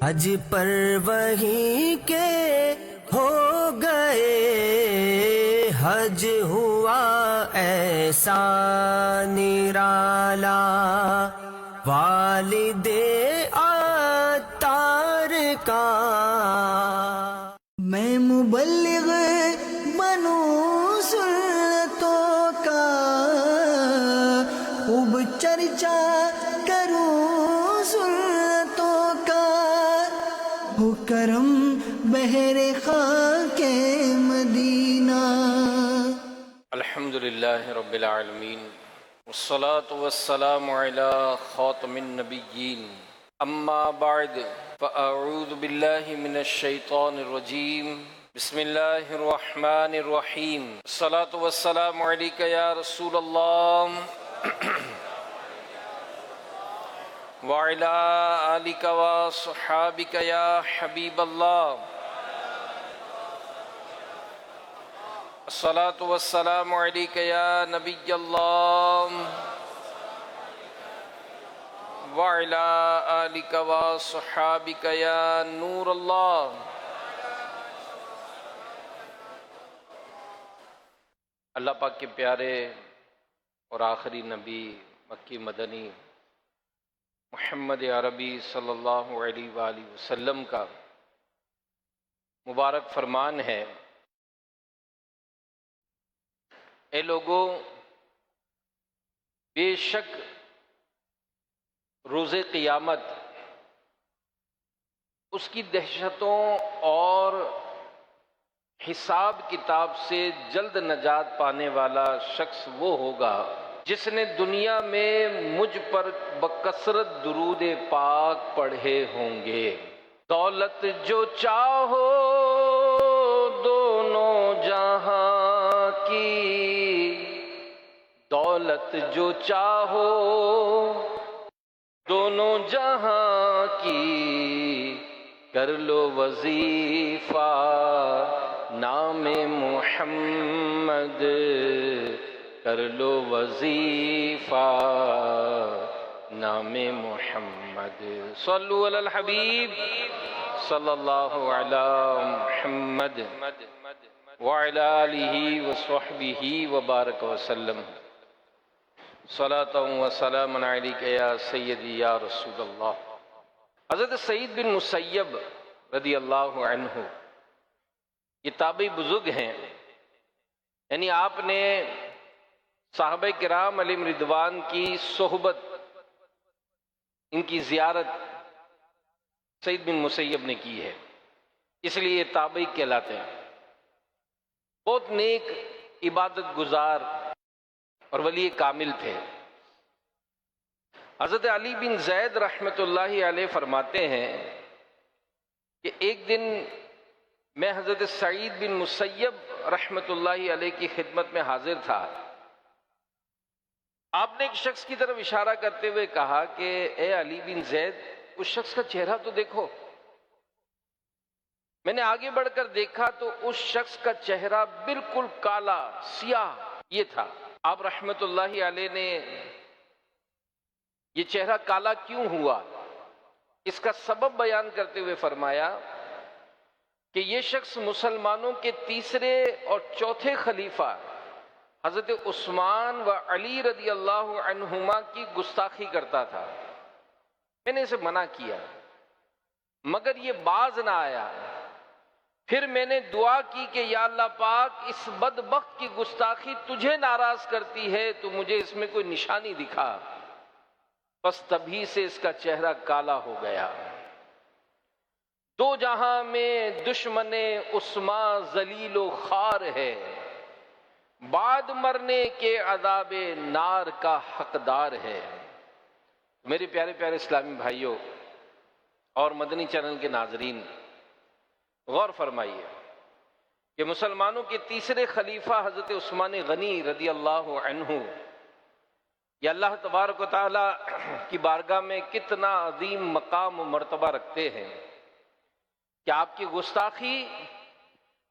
حج پر وہی کے ہو گئے، حج ہوا ایسا نرالا، والد عطار کا میں مبلغ بنوں سنتوں کا، خوب چرچا کروں سنتوں کا، ہو کرم بہر خاک مدینہ۔ الحمدللہ رب العالمین، والصلاة والسلام علی خاتم النبیین، اما بعد فاعوذ باللہ من الشیطان الرجیم، بسم اللہ الرحمن الرحیم۔ الصلاة والسلام علیک یا رسول اللہ وعلی آلک وصحابک یا حبیب اللہ۔ الصلاة والسلام علیک یا نبی اللہ وعلی آلک وصحابک یا نور اللہ۔ اللہ پاک کے پیارے اور آخری نبی مکی مدنی محمد عربی صلی اللہ علیہ وآلہ وسلم کا مبارک فرمان ہے، اے لوگوں، بے شک روز قیامت اس کی دہشتوں اور حساب کتاب سے جلد نجات پانے والا شخص وہ ہوگا جس نے دنیا میں مجھ پر بکثرت درود پاک پڑھے ہوں گے۔ دولت جو چاہو دونوں جہاں کی، دولت جو چاہو دونوں جہاں کی، کر لو وظیفہ نام محمد، کر لو وظیفہ نام محمد۔ صلو علی الحبیب صلی اللہ علی محمد وعلی آلہ وصحبہ وبارک وسلم۔ صلاۃ و سلام علیک یا سیدی یا رسول اللہ۔ حضرت سعید بن مسیب رضی اللہ عنہ یہ تابعی بزرگ ہیں، یعنی آپ نے صحابہ کرام علیہم رضوان کی صحبت، ان کی زیارت سعید بن مسیب نے کی ہے، اس لیے یہ تابعی کہلاتے ہیں۔ بہت نیک، عبادت گزار اور ولی کامل تھے۔ حضرت علی بن زید رحمۃ اللہ علیہ فرماتے ہیں کہ ایک دن میں حضرت سعید بن مسیب رحمۃ اللہ علیہ کی خدمت میں حاضر تھا۔ آپ نے ایک شخص کی طرف اشارہ کرتے ہوئے کہا کہ اے علی بن زید، اس شخص کا چہرہ تو دیکھو۔ میں نے آگے بڑھ کر دیکھا تو اس شخص کا چہرہ بالکل کالا سیاہ یہ تھا۔ آپ رحمت اللہ علیہ نے یہ چہرہ کالا کیوں ہوا اس کا سبب بیان کرتے ہوئے فرمایا کہ یہ شخص مسلمانوں کے تیسرے اور چوتھے خلیفہ حضرت عثمان و علی رضی اللہ عنہما کی گستاخی کرتا تھا۔ میں نے اسے منع کیا مگر یہ باز نہ آیا۔ پھر میں نے دعا کی کہ یا اللہ پاک، اس بدبخت کی گستاخی تجھے ناراض کرتی ہے تو مجھے اس میں کوئی نشانی دکھا۔ بس تبھی سے اس کا چہرہ کالا ہو گیا۔ دو جہاں میں دشمن عثمان ذلیل و خوار ہے، بعد مرنے کے عذاب نار کا حقدار ہے۔ میرے پیارے پیارے اسلامی بھائیوں اور مدنی چینل کے ناظرین، غور فرمائیے کہ مسلمانوں کے تیسرے خلیفہ حضرت عثمان غنی رضی اللہ عنہ یہ اللہ تبارک و تعالی کی بارگاہ میں کتنا عظیم مقام و مرتبہ رکھتے ہیں کہ آپ کی گستاخی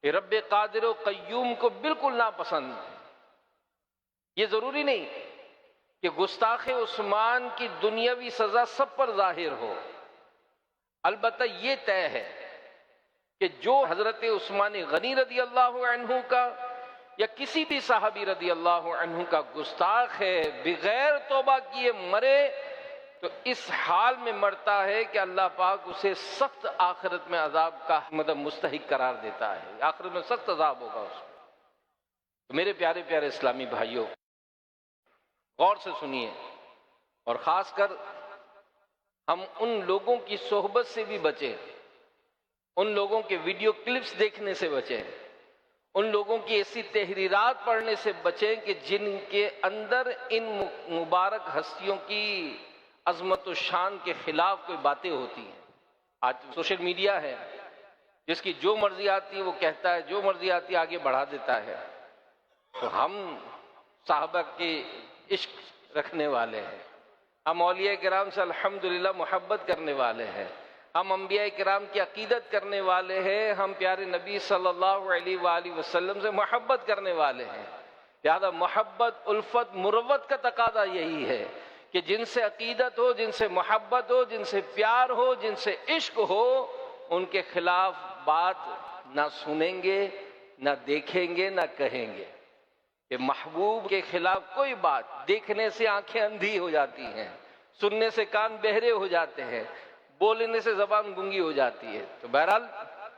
رب قادر و قیوم کو بالکل ناپسند۔ یہ ضروری نہیں کہ گستاخ عثمان کی دنیاوی سزا سب پر ظاہر ہو، البتہ یہ طے ہے کہ جو حضرت عثمان غنی رضی اللہ عنہ کا یا کسی بھی صحابی رضی اللہ عنہ کا گستاخ ہے، بغیر توبہ کیے مرے تو اس حال میں مرتا ہے کہ اللہ پاک اسے سخت آخرت میں عذاب کا مستحق قرار دیتا ہے، آخرت میں سخت عذاب ہوگا اس کو۔ تو میرے پیارے پیارے اسلامی بھائیوں، غور سے سنیے، اور خاص کر ہم ان لوگوں کی صحبت سے بھی بچیں، ان لوگوں کے ویڈیو کلپس دیکھنے سے بچیں، ان لوگوں کی ایسی تحریرات پڑھنے سے بچیں کہ جن کے اندر ان مبارک ہستیوں کی عظمت و شان کے خلاف کوئی باتیں ہوتی ہیں۔ آج سوشل میڈیا ہے، جس کی جو مرضی آتی ہے وہ کہتا ہے، جو مرضی آتی ہے آگے بڑھا دیتا ہے۔ تو ہم صحابہ کے عشق رکھنے والے ہیں، ہم اولیاء کرام سے الحمدللہ محبت کرنے والے ہیں، ہم انبیاء کرام کی عقیدت کرنے والے ہیں، ہم پیارے نبی صلی اللہ علیہ وآلہ وسلم سے محبت کرنے والے ہیں۔ لہذا محبت، الفت، مروت کا تقاضا یہی ہے کہ جن سے عقیدت ہو، جن سے محبت ہو، جن سے پیار ہو، جن سے عشق ہو، ان کے خلاف بات نہ سنیں گے، نہ دیکھیں گے، نہ کہیں گے۔ کہ محبوب کے خلاف کوئی بات، دیکھنے سے آنکھیں اندھی ہو جاتی ہیں، سننے سے کان بہرے ہو جاتے ہیں، بولنے سے زبان گنگی ہو جاتی ہے۔ تو بہرحال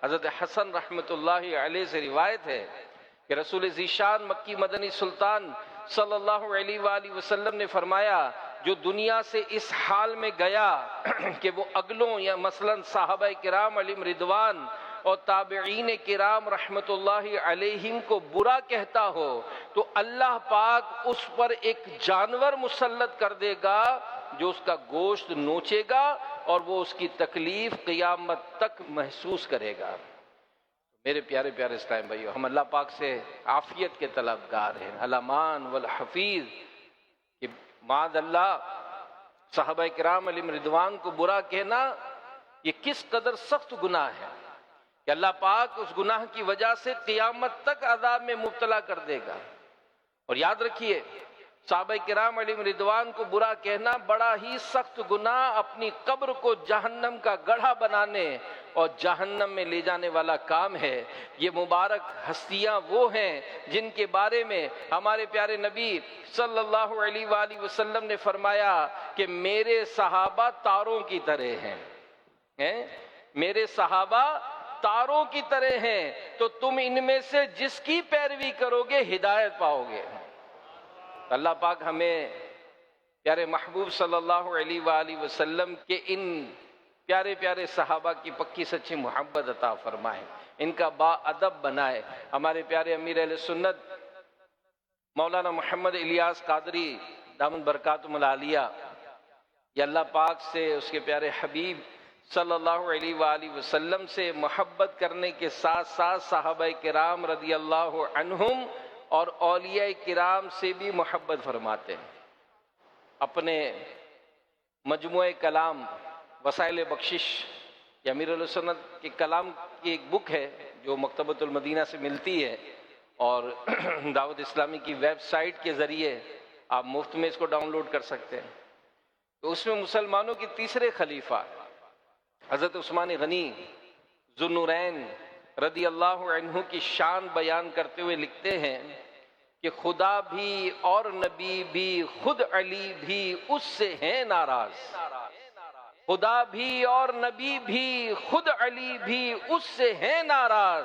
حضرت حسن رحمت اللہ علیہ سے روایت ہے کہ رسول ذیشان مکی مدنی سلطان صلی اللہ علیہ وآلہ وسلم نے فرمایا، جو دنیا سے اس حال میں گیا کہ وہ اگلوں یا مثلا صحابہ کرام علیہم رضوان اور تابعین کرام رحمت اللہ علیہم کو برا کہتا ہو تو اللہ پاک اس پر ایک جانور مسلط کر دے گا جو اس کا گوشت نوچے گا اور وہ اس کی تکلیف قیامت تک محسوس کرے گا۔ میرے پیارے پیارے اسلام بھائیو، ہم اللہ پاک سے عافیت کے طلبگار ہیں، الامان والحفیظ، کہ معاذ اللہ صحابہ کرام علیہم رضوان کو برا کہنا یہ کس قدر سخت گناہ ہے کہ اللہ پاک اس گناہ کی وجہ سے قیامت تک عذاب میں مبتلا کر دے گا۔ اور یاد رکھیے، صحابہ کرام علیہم رضوان کو برا کہنا بڑا ہی سخت گناہ، اپنی قبر کو جہنم کا گڑھا بنانے اور جہنم میں لے جانے والا کام ہے۔ یہ مبارک ہستیاں وہ ہیں جن کے بارے میں ہمارے پیارے نبی صلی اللہ علیہ وآلہ وسلم نے فرمایا کہ میرے صحابہ تاروں کی طرح ہیں، میرے صحابہ تاروں کی طرح ہیں، تو تم ان میں سے جس کی پیروی کرو گے ہدایت پاؤ گے۔ اللہ پاک ہمیں پیارے محبوب صلی اللہ علیہ وآلہ وسلم کے ان پیارے پیارے صحابہ کی پکی سچی محبت عطا فرمائے، ان کا با ادب بنائے۔ ہمارے پیارے امیر اہل سنت مولانا محمد الیاس قادری دامن برکاتہم العالیہ، یہ اللہ پاک سے، اس کے پیارے حبیب صلی اللہ علیہ وآلہ وسلم سے محبت کرنے کے ساتھ ساتھ صحابہ کرام رضی اللہ عنہم اور اولیاء کرام سے بھی محبت فرماتے ہیں۔ اپنے مجموعہ کلام وسائل بخشش یا امیر اہل سنت کے کلام کی ایک بک ہے جو مکتبۃ المدینہ سے ملتی ہے، اور دعوت اسلامی کی ویب سائٹ کے ذریعے آپ مفت میں اس کو ڈاؤن لوڈ کر سکتے ہیں۔ تو اس میں مسلمانوں کی تیسرے خلیفہ حضرت عثمان غنی ذو النورین رضی اللہ عنہ کی شان بیان کرتے ہوئے لکھتے ہیں کہ خدا بھی اور نبی بھی خود علی بھی اس سے ہیں ناراض، خدا بھی اور نبی بھی خود علی بھی اس سے ہیں ناراض،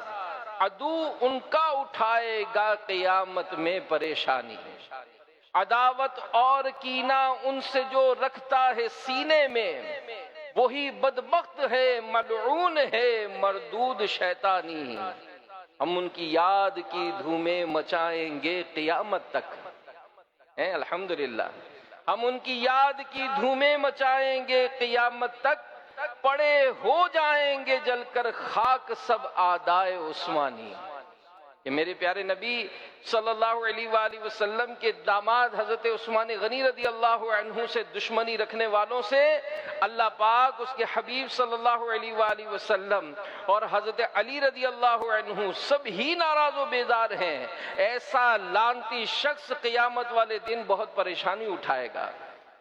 عدو ان کا اٹھائے گا قیامت میں پریشانی، عداوت اور کینہ ان سے جو رکھتا ہے سینے میں وہی بدبخت ہے، ملعون ہے، مردود شیطانی، ہم ان کی یاد کی دھومیں مچائیں گے قیامت تک۔ الحمدللہ، ہم ان کی یاد کی دھومیں مچائیں گے قیامت تک، پڑے ہو جائیں گے جل کر خاک سب اعدائے عثمانی۔ کہ میرے پیارے نبی صلی اللہ علیہ وآلہ وسلم کے داماد حضرت عثمان غنی رضی اللہ عنہ سے دشمنی رکھنے والوں سے اللہ پاک، اس کے حبیب صلی اللہ علیہ وآلہ وسلم اور حضرت علی رضی اللہ عنہ سب ہی ناراض و بیزار ہیں۔ ایسا لعنتی شخص قیامت والے دن بہت پریشانی اٹھائے گا۔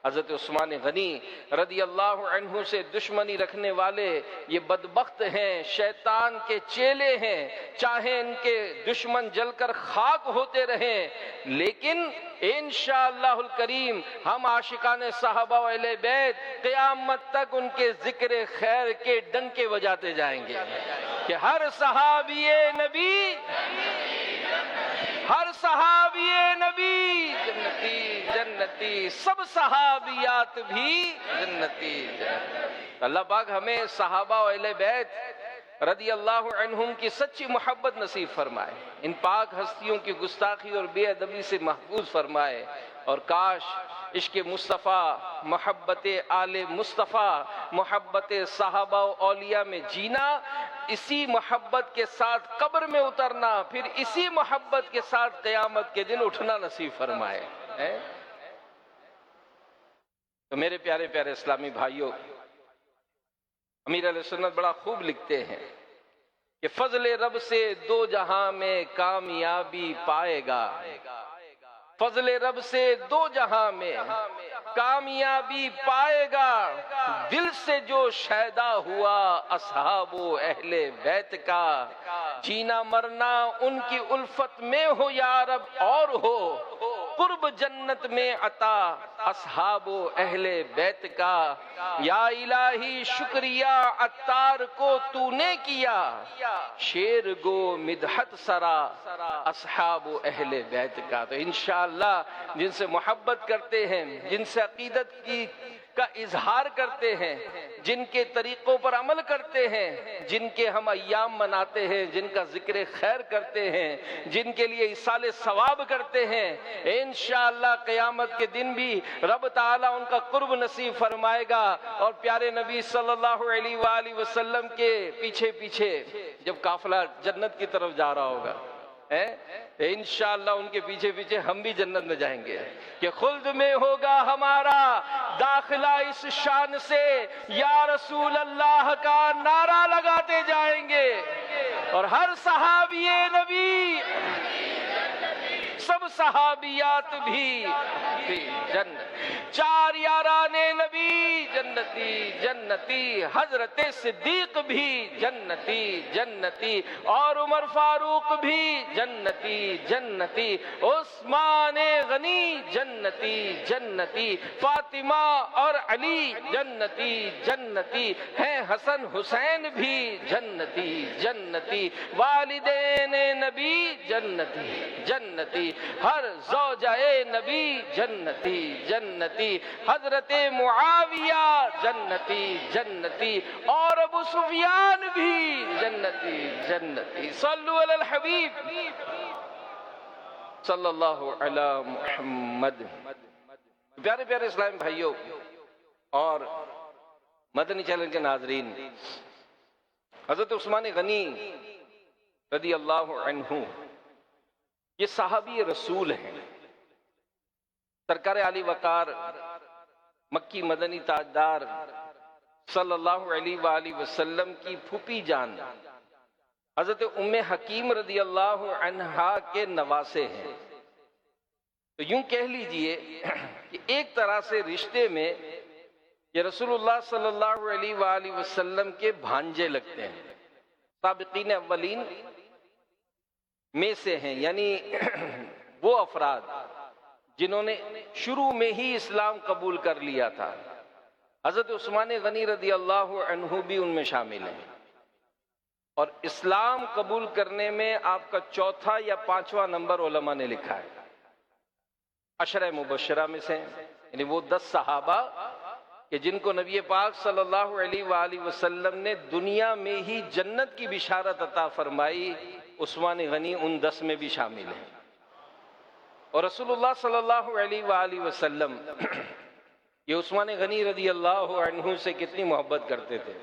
حضرت عثمان غنی رضی اللہ عنہ سے دشمنی رکھنے والے یہ بدبخت ہیں، شیطان کے چیلے ہیں، چاہے ان کے دشمن جل کر خاک ہوتے رہیں، لیکن انشاءاللہ الکریم ہم عاشقان صحابہ و اہل بیت قیامت تک ان کے ذکر خیر کے ڈنکے بجاتے جائیں گے کہ ہر صحابی نبی، ہر صحابی نبی جنتی جنتی، سب صحابیات بھی جنتی جنتی۔ اللہ پاک ہمیں صحابہ و اہل بیت رضی اللہ عنہم کی سچی محبت نصیب فرمائے، ان پاک ہستیوں کی گستاخی اور بے ادبی سے محفوظ فرمائے، اور کاش عشق مصطفیٰ، محبت آل مصطفیٰ، محبت صحابہ و اولیاء میں جینا، اسی محبت کے ساتھ قبر میں اترنا، پھر اسی محبت کے ساتھ قیامت کے دن اٹھنا نصیب فرمائے۔ تو میرے پیارے پیارے اسلامی بھائیوں، امیر علیہ سنت بڑا خوب لکھتے ہیں کہ فضل رب سے دو جہاں میں کامیابی پائے گا، فضل رب سے دو جہاں میں کامیابی پائے گا، دل سے جو شیدا ہوا اصحاب و اہل بیت کا، جینا مرنا ان کی الفت میں ہو یا رب اور ہو، قرب جنت میں عطا اصحاب و اہل بیت کا، یا الہی شکریہ عطار کو تو نے کیا، شیر گو مدحت سرا اصحاب و اہل بیت کا۔ تو انشاءاللہ جن سے محبت کرتے ہیں، جن سے عقیدت کا اظہار کرتے ہیں، جن کے طریقوں پر عمل کرتے ہیں، جن کے ہم ایام مناتے ہیں، جن کا ذکر خیر کرتے ہیں، جن کے لیے ایصال ثواب کرتے ہیں، انشاءاللہ قیامت کے دن بھی رب تعالیٰ ان کا قرب نصیب فرمائے گا، اور پیارے نبی صلی اللہ علیہ وآلہ وسلم کے پیچھے پیچھے جب قافلہ جنت کی طرف جا رہا ہوگا، انشاءاللہ ان کے پیچھے پیچھے ہم بھی جنت میں جائیں گے کہ خلد میں ہوگا ہمارا داخلہ اس شان سے، یا رسول اللہ کا نعرہ لگاتے جائیں گے، اور ہر صحابی نبی، سب صحابیات بھی جنت، چار یاران نبی جنتی جنتی، حضرت صدیق بھی جنتی جنتی، اور عمر فاروق بھی جنتی جنتی، عثمان غنی جنتی جنتی، فاطمہ اور علی جنتی جنتی ہیں، حسن حسین بھی جنتی جنتی، والدین نبی جنتی جنتی، ہر زوجہ نبی جنتی جنتی، حضرت معاویہ جنتی جنتی، اور ابو سفیان بھی جنتی جنتی۔ صلو علی الحبیب صلی اللہ علی محمد۔ پیارے پیارے اسلام بھائیوں اور مدنی چینل کے ناظرین، حضرت عثمان غنی رضی اللہ عنہ یہ صحابی رسول ہیں، سرکار علی وقار مکی مدنی تاجدار صلی اللہ علیہ وآلہ وسلم کی پھوپھی جان حضرت ام حکیم رضی اللہ عنہا کے نواسے ہیں۔ تو یوں کہہ لیجئے کہ ایک طرح سے رشتے میں یہ رسول اللہ صلی اللہ علیہ وآلہ وسلم کے بھانجے لگتے ہیں، سابقین اولین میں سے ہیں، یعنی وہ افراد جنہوں نے شروع میں ہی اسلام قبول کر لیا تھا۔ حضرت عثمان غنی رضی اللہ عنہ بھی ان میں شامل ہیں، اور اسلام قبول کرنے میں آپ کا چوتھا یا پانچواں نمبر علماء نے لکھا ہے۔ عشرہ مبشرہ میں سے، یعنی وہ 10 صحابہ کہ جن کو نبی پاک صلی اللہ علیہ وآلہ وسلم نے دنیا میں ہی جنت کی بشارت عطا فرمائی، عثمان غنی ان 10 میں بھی شامل ہیں۔ اور رسول اللہ صلی اللہ علیہ وآلہ وسلم یہ عثمان غنی رضی اللہ عنہ سے کتنی محبت کرتے تھے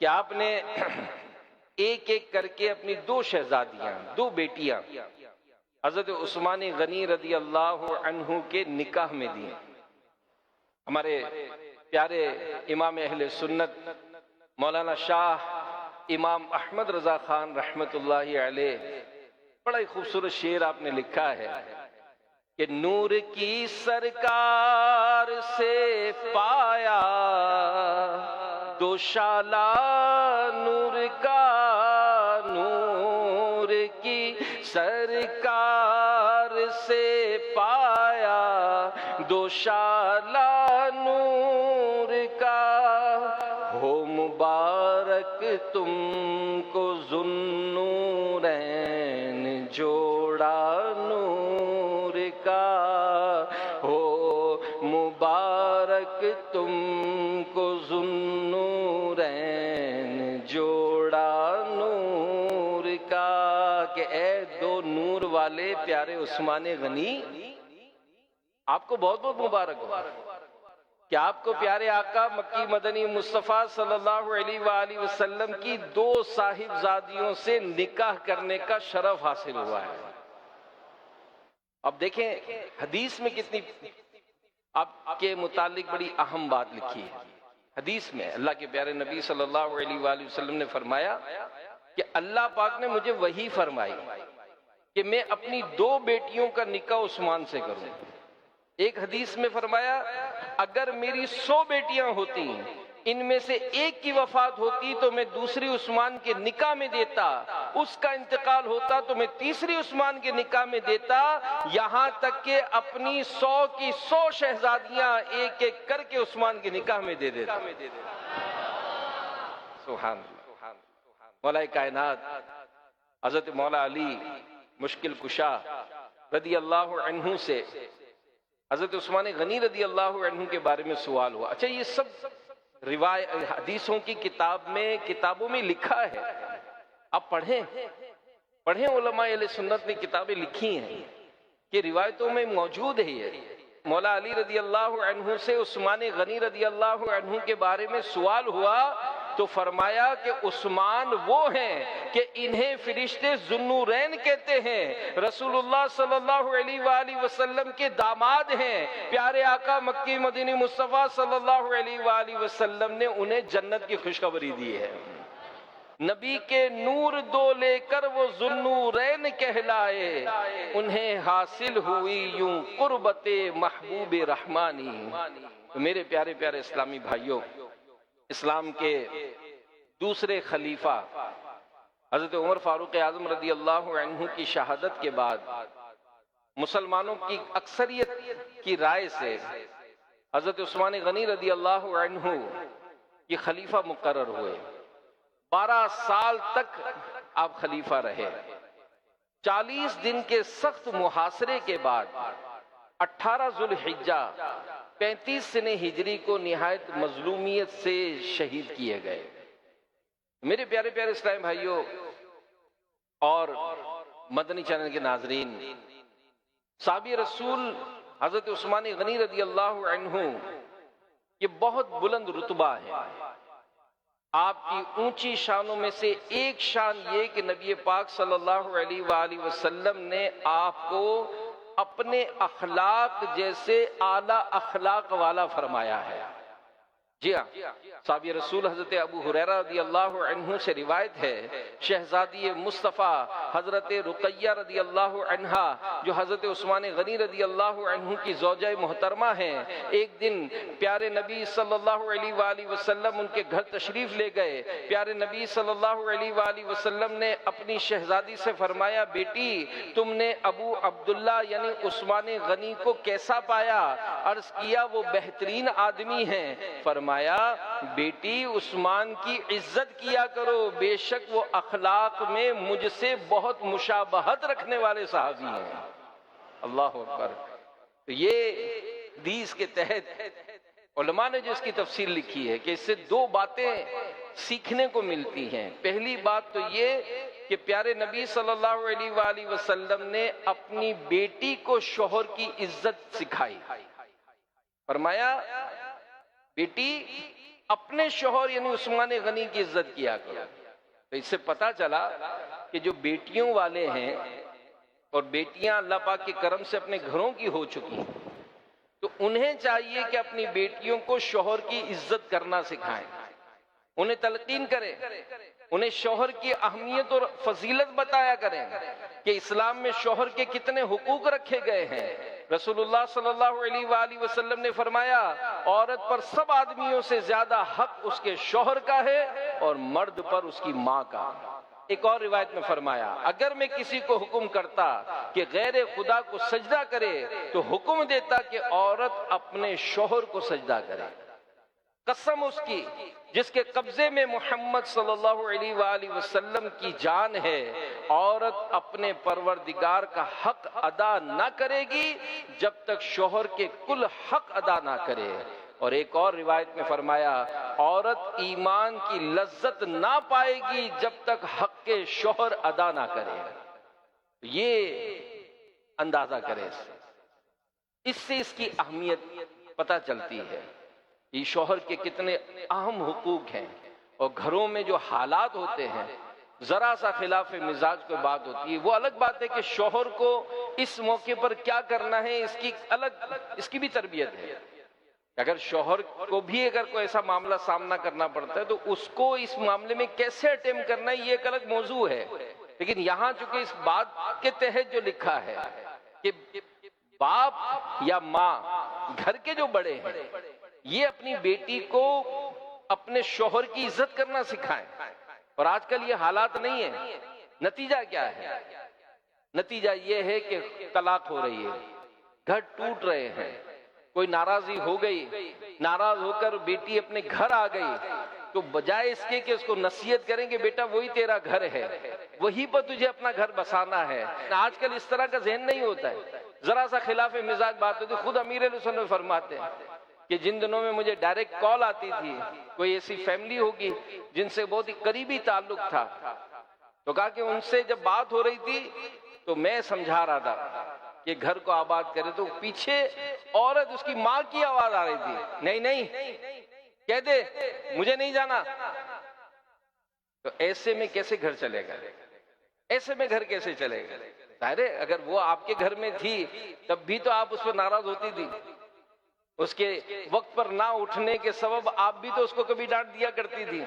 کہ آپ نے ایک ایک کر کے اپنی 2 شہزادیاں، 2 بیٹیاں حضرت عثمان غنی رضی اللہ عنہ کے نکاح میں دی۔ ہمارے پیارے امام اہل سنت مولانا شاہ امام احمد رضا خان رحمت اللہ علیہ بڑا ہی خوبصورت شعر آپ نے لکھا ہے کہ نور کی سرکار سے پایا دوشالہ نور کا، نور کی سرکار سے پایا دوشالہ نور کا، ہو مبارک تم کو ذوالنورین جوڑا نور کا، ہو مبارک تم کو ذوالنورین جوڑا نور کا، کہ اے دو نور والے پیارے عثمان غنی، آپ کو بہت بہت مبارک ہو کہ آپ کو پیارے آقا مکی مدنی مصطفیٰ صلی اللہ علیہ وآلہ وسلم کی دو صاحبزادیوں سے نکاح کرنے کا شرف حاصل ہوا ہے۔ اب دیکھیں حدیث میں کتنی آپ کے متعلق بڑی اہم بات لکھی ہے۔ حدیث میں اللہ کے پیارے نبی صلی اللہ علیہ وآلہ وسلم نے فرمایا کہ اللہ پاک نے مجھے وحی فرمائی کہ میں اپنی دو بیٹیوں کا نکاح عثمان سے کروں۔ ایک حدیث میں فرمایا اگر میری 100 بیٹیاں ہوتی ان میں سے ایک کی وفات ہوتی تو میں دوسری عثمان کے نکاح میں دیتا، اس کا انتقال ہوتا تو میں تیسری عثمان کے نکاح میں دیتا، یہاں تک کہ اپنی 100 کی 100 شہزادیاں ایک ایک کر کے عثمان کے نکاح میں دے دیتا۔ سبحان اللہ۔ مولا کائنات حضرت مولا علی مشکل کشا رضی اللہ عنہ سے حضرت عثمان غنی رضی اللہ عنہ کے بارے میں سوال ہوا۔ اچھا یہ سب حدیثوں کی کتابوں میں لکھا ہے، آپ پڑھیں علماء اہل سنت نے کتابیں لکھی ہیں کہ روایتوں میں موجود ہے یہ۔ مولا علی رضی اللہ عنہ سے عثمان غنی رضی اللہ عنہ کے بارے میں سوال ہوا تو فرمایا کہ عثمان وہ ہیں کہ انہیں فرشتے ذوالنورین کہتے ہیں، رسول اللہ صلی اللہ علیہ وآلہ وسلم کے داماد ہیں، پیارے آقا مکی مدنی مصطفیٰ صلی اللہ علیہ وآلہ وسلم نے انہیں جنت کی خوشخبری دی ہے۔ نبی کے نور دو لے کر وہ ذوالنورین کہلائے، انہیں حاصل ہوئی یوں قربت محبوب رحمانی۔ میرے پیارے پیارے اسلامی بھائیوں، اسلام کے دوسرے خلیفہ حضرت عمر فاروق اعظم رضی اللہ عنہ کی شہادت کے بعد مسلمانوں کی اکثریت کی رائے سے حضرت عثمان غنی رضی اللہ عنہ یہ خلیفہ مقرر ہوئے۔ 12 سال تک آپ خلیفہ رہے۔ 40 دن کے سخت محاصرے کے بعد 18 ذوالحجہ 35 سنہ ہجری کو نہایت مظلومیت سے شہید کیے گئے۔ میرے پیارے پیارے اسلام بھائیوں اور مدنی چینل کے ناظرین، صحابی رسول حضرت عثمان غنی رضی اللہ عنہ یہ بہت بلند رتبہ ہے۔ آپ کی اونچی شانوں میں سے ایک شان یہ کہ نبی پاک صلی اللہ علیہ وآلہ وسلم نے آپ کو اپنے اخلاق جیسے اعلیٰ اخلاق والا فرمایا ہے۔ جی ہاں، صحابی رسول حضرت ابو ہریرہ رضی اللہ عنہ سے روایت ہے، شہزادی مصطفیٰ حضرت رقیہ رضی اللہ عنہا جو حضرت عثمان غنی رضی اللہ عنہ کی زوجہ محترمہ ہیں، ایک دن پیارے نبی صلی اللہ علیہ وآلہ وسلم ان کے گھر تشریف لے گئے۔ پیارے نبی صلی اللہ علیہ وآلہ وسلم نے اپنی شہزادی سے فرمایا، بیٹی تم نے ابو عبداللہ یعنی عثمان غنی کو کیسا پایا؟ عرض کیا وہ بہترین آدمی ہیں۔ فرمایا بیٹی عثمان کی عزت کیا کرو، بے شک وہ اخلاق میں مجھ سے بہت مشابہت رکھنے والے صحابی ہیں۔ اللہ اکبر۔ تو یہ حدیث کے تحت علماء نے جو اس کی تفسیر لکھی ہے کہ اس سے دو باتیں سیکھنے کو ملتی ہیں۔ پہلی بات تو یہ کہ پیارے نبی صلی اللہ علیہ وآلہ وسلم نے اپنی بیٹی کو شوہر کی عزت سکھائی۔ فرمایا بیٹی اپنے شوہر یعنی عثمان غنی کی عزت کیا کرو۔ تو اس سے پتا چلا کہ جو بیٹیوں والے ہیں اور بیٹیاں اللہ پاک کے کرم سے اپنے گھروں کی ہو چکی ہیں تو انہیں چاہیے کہ اپنی بیٹیوں کو شوہر کی عزت کرنا سکھائیں۔ انہیں تلقین کریں، انہیں شوہر کی اہمیت اور فضیلت بتایا کریں کہ اسلام میں شوہر کے کتنے حقوق رکھے گئے ہیں۔ رسول اللہ صلی اللہ علیہ وآلہ وسلم نے فرمایا عورت پر سب آدمیوں سے زیادہ حق اس کے شوہر کا ہے اور مرد پر اس کی ماں کا۔ ایک اور روایت میں فرمایا اگر میں کسی کو حکم کرتا کہ غیر خدا کو سجدہ کرے تو حکم دیتا کہ عورت اپنے شوہر کو سجدہ کرے۔ قسم اس کی جس کے قبضے میں محمد صلی اللہ علیہ وآلہ وسلم کی جان ہے، عورت اپنے پروردگار کا حق ادا نہ کرے گی جب تک شوہر کے کل حق ادا نہ کرے۔ اور ایک اور روایت میں فرمایا عورت ایمان کی لذت نہ پائے گی جب تک حق کے شوہر ادا نہ کرے۔ یہ اندازہ کرے اس سے اس کی اہمیت پتہ چلتی ہے، یہ شوہر کے کتنے اہم حقوق ہیں۔ اور گھروں میں جو حالات ہوتے ہیں، ذرا سا خلاف مزاج کوئی بات ہوتی ہے، وہ الگ بات ہے کہ شوہر کو اس موقع پر کیا کرنا ہے، اس کی بھی تربیت ہے۔ اگر شوہر کو بھی اگر کوئی ایسا معاملہ سامنا کرنا پڑتا ہے تو اس کو اس معاملے میں کیسے اٹیمپٹ کرنا ہے، یہ ایک الگ موضوع ہے۔ لیکن یہاں چونکہ اس بات کے تحت جو لکھا ہے کہ باپ یا ماں گھر کے جو بڑے ہیں یہ اپنی بیٹی کو اپنے شوہر کی عزت کرنا سکھائیں، اور آج کل یہ حالات نہیں ہے۔ نتیجہ کیا ہے؟ نتیجہ یہ ہے کہ طلاق ہو رہی ہے، گھر ٹوٹ رہے ہیں، کوئی ناراضی ہو گئی، ناراض ہو کر بیٹی اپنے گھر آ گئی تو بجائے اس کے کہ اس کو نصیحت کریں کہ بیٹا وہی تیرا گھر ہے، وہی پر تجھے اپنا گھر بسانا ہے، آج کل اس طرح کا ذہن نہیں ہوتا ہے۔ ذرا سا خلاف مزاج بات ہوتی، خود امیر علیہ سنت فرماتے ہیں کہ جن دنوں میں مجھے ڈائریکٹ کال آتی تھی، کوئی ایسی فیملی ہوگی جن سے بہت ہی قریبی تعلق تھا، تو کہا کہ ان سے جب بات ہو رہی تھی تو میں سمجھا رہا تھا کہ گھر کو آباد کرے، تو پیچھے عورت اس کی ماں کی آواز آ رہی تھی، نہیں نہیں کہہ دے مجھے نہیں جانا۔ تو ایسے میں کیسے گھر چلے گا؟ ایسے میں گھر کیسے چلے گا؟ ظاہر ہے اگر وہ آپ کے گھر میں تھی تب بھی تو آپ اس پر ناراض ہوتی تھی، اس کے وقت پر نہ اٹھنے کے سبب آپ بھی تو اس کو کبھی ڈانٹ دیا کرتی تھی،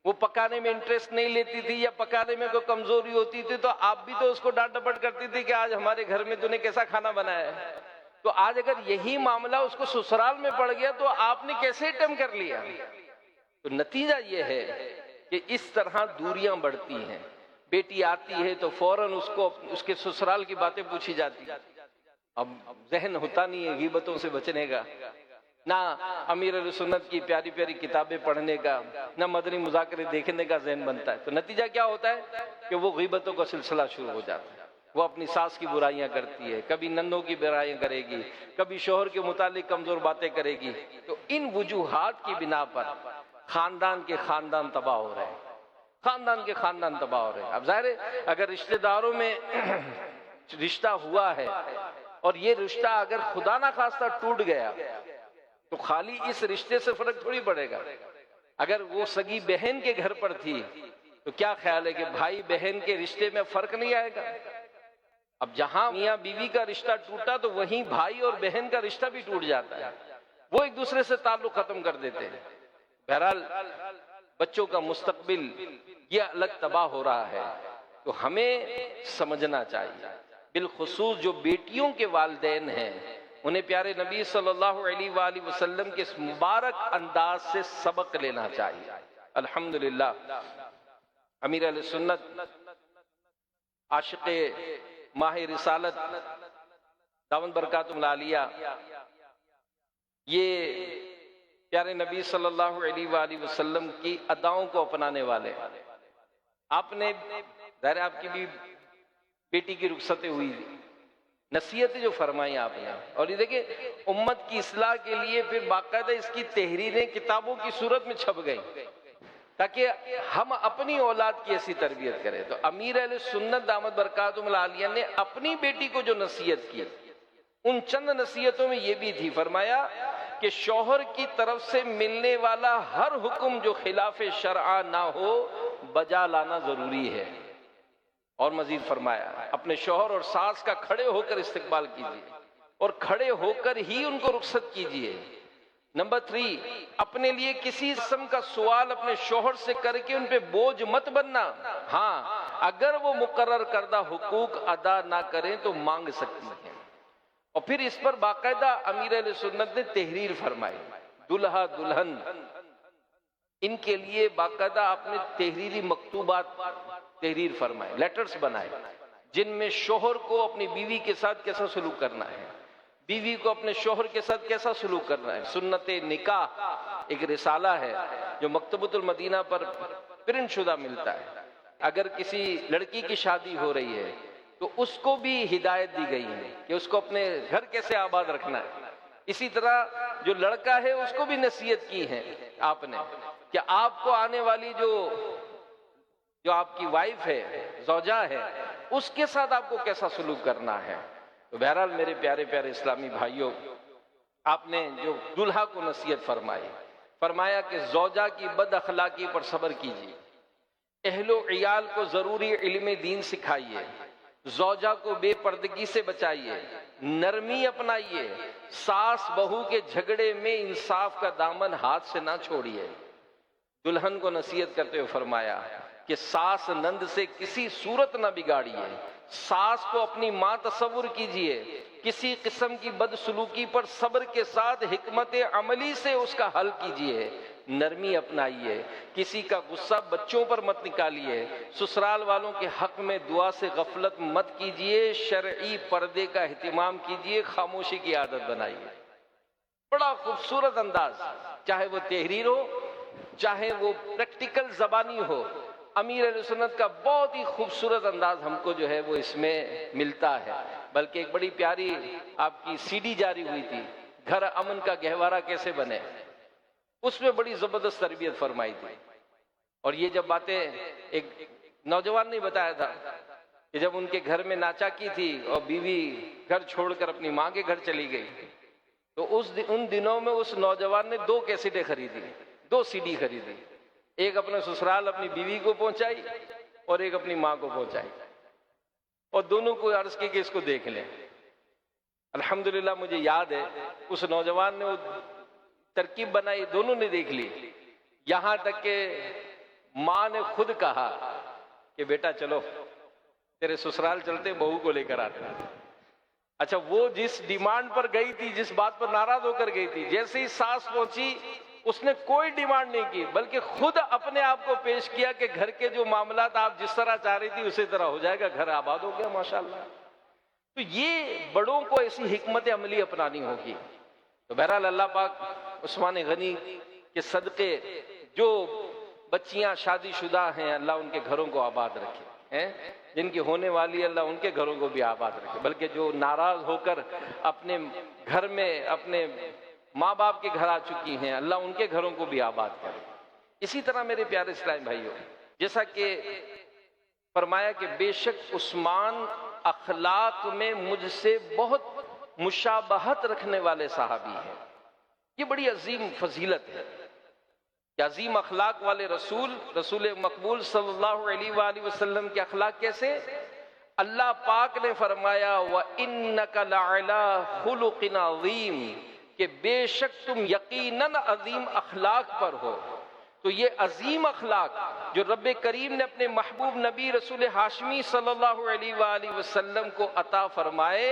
وہ پکانے میں انٹرسٹ نہیں لیتی تھی یا پکانے میں کوئی کمزوری ہوتی تھی تو آپ بھی تو اس کو ڈانٹ ڈپٹ کرتی تھی کہ آج ہمارے گھر میں تو نے کیسا کھانا بنایا ہے۔ تو آج اگر یہی معاملہ اس کو سسرال میں پڑ گیا تو آپ نے کیسے اٹیمپٹ کر لیا؟ تو نتیجہ یہ ہے کہ اس طرح دوریاں بڑھتی ہیں۔ بیٹی آتی ہے تو فوراً اس کو اس کے سسرال کی باتیں پوچھی جاتی، اب ذہن ہوتا نہیں ہے غیبتوں سے بچنے کا، نہ امیر علیہ سنت کی پیاری پیاری کتابیں پڑھنے کا، نہ مدنی مذاکرے دیکھنے کا ذہن بنتا ہے۔ تو نتیجہ کیا ہوتا ہے کہ وہ غیبتوں کا سلسلہ شروع ہو جاتا ہے۔ وہ اپنی ساس کی برائیاں کرتی ہے، کبھی نندوں کی برائیاں کرے گی، کبھی شوہر کے متعلق کمزور باتیں کرے گی۔ تو ان وجوہات کی بنا پر خاندان کے خاندان تباہ ہو رہے ہیں، خاندان کے خاندان تباہ ہو رہے ہیں۔ اب ظاہر ہے اگر رشتہ داروں میں رشتہ ہوا ہے اور یہ رشتہ اگر خدا نہ خواستہ ٹوٹ گیا تو خالی اس رشتے سے فرق تھوڑی پڑے گا۔ اگر وہ سگی بہن کے گھر پر تھی تو کیا خیال ہے کہ بھائی بہن کے رشتے میں فرق نہیں آئے گا؟ اب جہاں میاں بیوی کا رشتہ ٹوٹا تو وہیں بھائی اور بہن کا رشتہ بھی ٹوٹ جاتا ہے، وہ ایک دوسرے سے تعلق ختم کر دیتے ہیں۔ بہرحال بچوں کا مستقبل یہ الگ تباہ ہو رہا ہے، تو ہمیں سمجھنا چاہیے، بالخصوص جو بیٹیوں کے والدین ہیں انہیں پیارے نبی صلی اللہ علیہ وآلہ وسلم کے اس مبارک انداز سے سبق لینا چاہیے۔ الحمدللہ امیر علیہ سنت عاشق ماہ رسالت دامن برکاتہم العالیہ یہ پیارے نبی صلی اللہ علیہ وآلہ وسلم کی اداؤں کو اپنانے والے، آپ نے ظاہر آپ کی بھی بیٹی کی رخصتیں ہوئی، نصیحتیں جو فرمائی آپ نے، اور یہ دیکھیں امت کی اصلاح کے لیے پھر باقاعدہ اس کی تحریریں کتابوں کی صورت میں چھپ گئی تاکہ ہم اپنی اولاد کی ایسی تربیت کریں۔ تو امیر اہل سنت دامت برکاتہم العالیہ نے اپنی بیٹی کو جو نصیحت کی ان چند نصیحتوں میں یہ بھی تھی، فرمایا کہ شوہر کی طرف سے ملنے والا ہر حکم جو خلاف شرع نہ ہو بجا لانا ضروری ہے، اور مزید فرمایا اپنے شوہر اور ساس کا کھڑے ہو کر استقبال کیجیے اور کھڑے ہو کر ہی ان کو رخصت کیجیے۔ نمبر 3، اپنے لیے کسی قسم کا سوال اپنے شوہر سے کر کے ان پہ بوجھ مت بننا۔ ہاں، اگر وہ مقرر کردہ حقوق ادا نہ کریں تو مانگ سکتی ہیں۔ اور پھر اس پر باقاعدہ امیر اہل سنت نے تحریر فرمائی، دلہا دلہن، ان کے لیے باقاعدہ آپ نے تحریری مکتوبات تحریر فرمائے، لیٹرز بنائے، جن میں شوہر کو اپنی بیوی کے ساتھ کیسا سلوک کرنا ہے، بیوی کو اپنے شوہر کے ساتھ کیسا سلوک کرنا ہے۔ سنت نکاح ایک رسالہ ہے جو مکتبۃ المدینہ پر پرنٹ شدہ ملتا ہے۔ اگر کسی لڑکی کی شادی ہو رہی ہے تو اس کو بھی ہدایت دی گئی ہے کہ اس کو اپنے گھر کیسے آباد رکھنا ہے۔ اسی طرح جو لڑکا ہے اس کو بھی نصیحت کی ہے آپ نے کہ آپ کو آنے والی جو آپ کی وائف ہے، زوجہ ہے، اس کے ساتھ آپ کو کیسا سلوک کرنا ہے۔ تو بہرحال میرے پیارے پیارے اسلامی بھائیوں، آپ نے جو دلہا کو نصیحت فرمایا کہ زوجہ کی بد اخلاقی پر صبر کیجیے، اہل و عیال کو ضروری علم دین سکھائیے، زوجہ کو بے پردگی سے بچائیے، نرمی اپنائیے، ساس بہو کے جھگڑے میں انصاف کا دامن ہاتھ سے نہ چھوڑیے۔ دلہن کو نصیحت کرتے ہوئے فرمایا کہ ساس نند سے کسی صورت نہ بگاڑیے، ساس کو اپنی ماں تصور کیجئے، کسی قسم کی بدسلوکی پر صبر کے ساتھ حکمت عملی سے اس کا حل کیجئے، نرمی اپنائیے، کسی کا غصہ بچوں پر مت نکالیے، سسرال والوں کے حق میں دعا سے غفلت مت کیجئے، شرعی پردے کا اہتمام کیجئے، خاموشی کی عادت بنائیے۔ بڑا خوبصورت انداز، چاہے وہ تحریر ہو چاہے وہ پریکٹیکل زبانی ہو، امیر اہل سنت کا بہت ہی خوبصورت انداز ہم کو جو ہے وہ اس میں ملتا ہے۔ بلکہ ایک بڑی پیاری آپ کی سی ڈی جاری ہوئی تھی، گھر امن کا گہوارہ کیسے بنے، اس میں بڑی زبردست تربیت فرمائی تھی۔ اور یہ جب باتیں ایک نوجوان نے بتایا تھا کہ جب ان کے گھر میں ناچاکی تھی اور بیوی گھر چھوڑ کر اپنی ماں کے گھر چلی گئی، تو ان دنوں میں اس نوجوان نے 2 کیسٹیں خریدی، 2 سی ڈی خریدی، ایک اپنے سسرال اپنی بیوی کو پہنچائی اور ایک اپنی ماں کو پہنچائی، اور دونوں کو عرض کی کہ اس کو دیکھ لیں۔ الحمدللہ مجھے یاد ہے اس نوجوان نے وہ ترکیب بنائی، دونوں نے دیکھ لی، یہاں تک کہ ماں نے خود کہا کہ بیٹا چلو تیرے سسرال چلتے، بہو کو لے کر آتے۔ اچھا، وہ جس ڈیمانڈ پر گئی تھی، جس بات پر ناراض ہو کر گئی تھی، جیسے ہی ساس پہنچی اس نے کوئی ڈیمانڈ نہیں کی، بلکہ خود اپنے آپ کو پیش کیا کہ گھر کے جو معاملات آپ جس طرح چاہ رہی تھی اسی طرح ہو جائے گا، گھر آباد ہو گیا ماشاءاللہ۔ تو یہ بڑوں کو ایسی حکمت عملی اپنانی ہوگی۔ تو بہرحال اللہ پاک عثمان غنی کے صدقے جو بچیاں شادی شدہ ہیں اللہ ان کے گھروں کو آباد رکھے، جن کی ہونے والی اللہ ان کے گھروں کو بھی آباد رکھے، بلکہ جو ناراض ہو کر اپنے گھر میں اپنے ماں باپ کے گھر آ چکی ہیں اللہ ان کے گھروں کو بھی آباد کرے۔ اسی طرح میرے پیارے اسلامی بھائیوں، جیسا کہ فرمایا کہ بے شک عثمان اخلاق میں مجھ سے بہت مشابہت رکھنے والے صحابی ہیں۔ یہ بڑی عظیم فضیلت ہے کہ عظیم اخلاق والے رسول مقبول صلی اللہ علیہ وآلہ وسلم کے اخلاق کیسے؟ اللہ پاک نے فرمایا وَإِنَّكَ لَعَلَىٰ خُلُقٍ عَظِيمٍ، کہ بے شک تم یقیناً عظیم اخلاق پر ہو۔ تو یہ عظیم اخلاق جو رب کریم نے اپنے محبوب نبی رسول ہاشمی صلی اللہ علیہ وآلہ وسلم کو عطا فرمائے،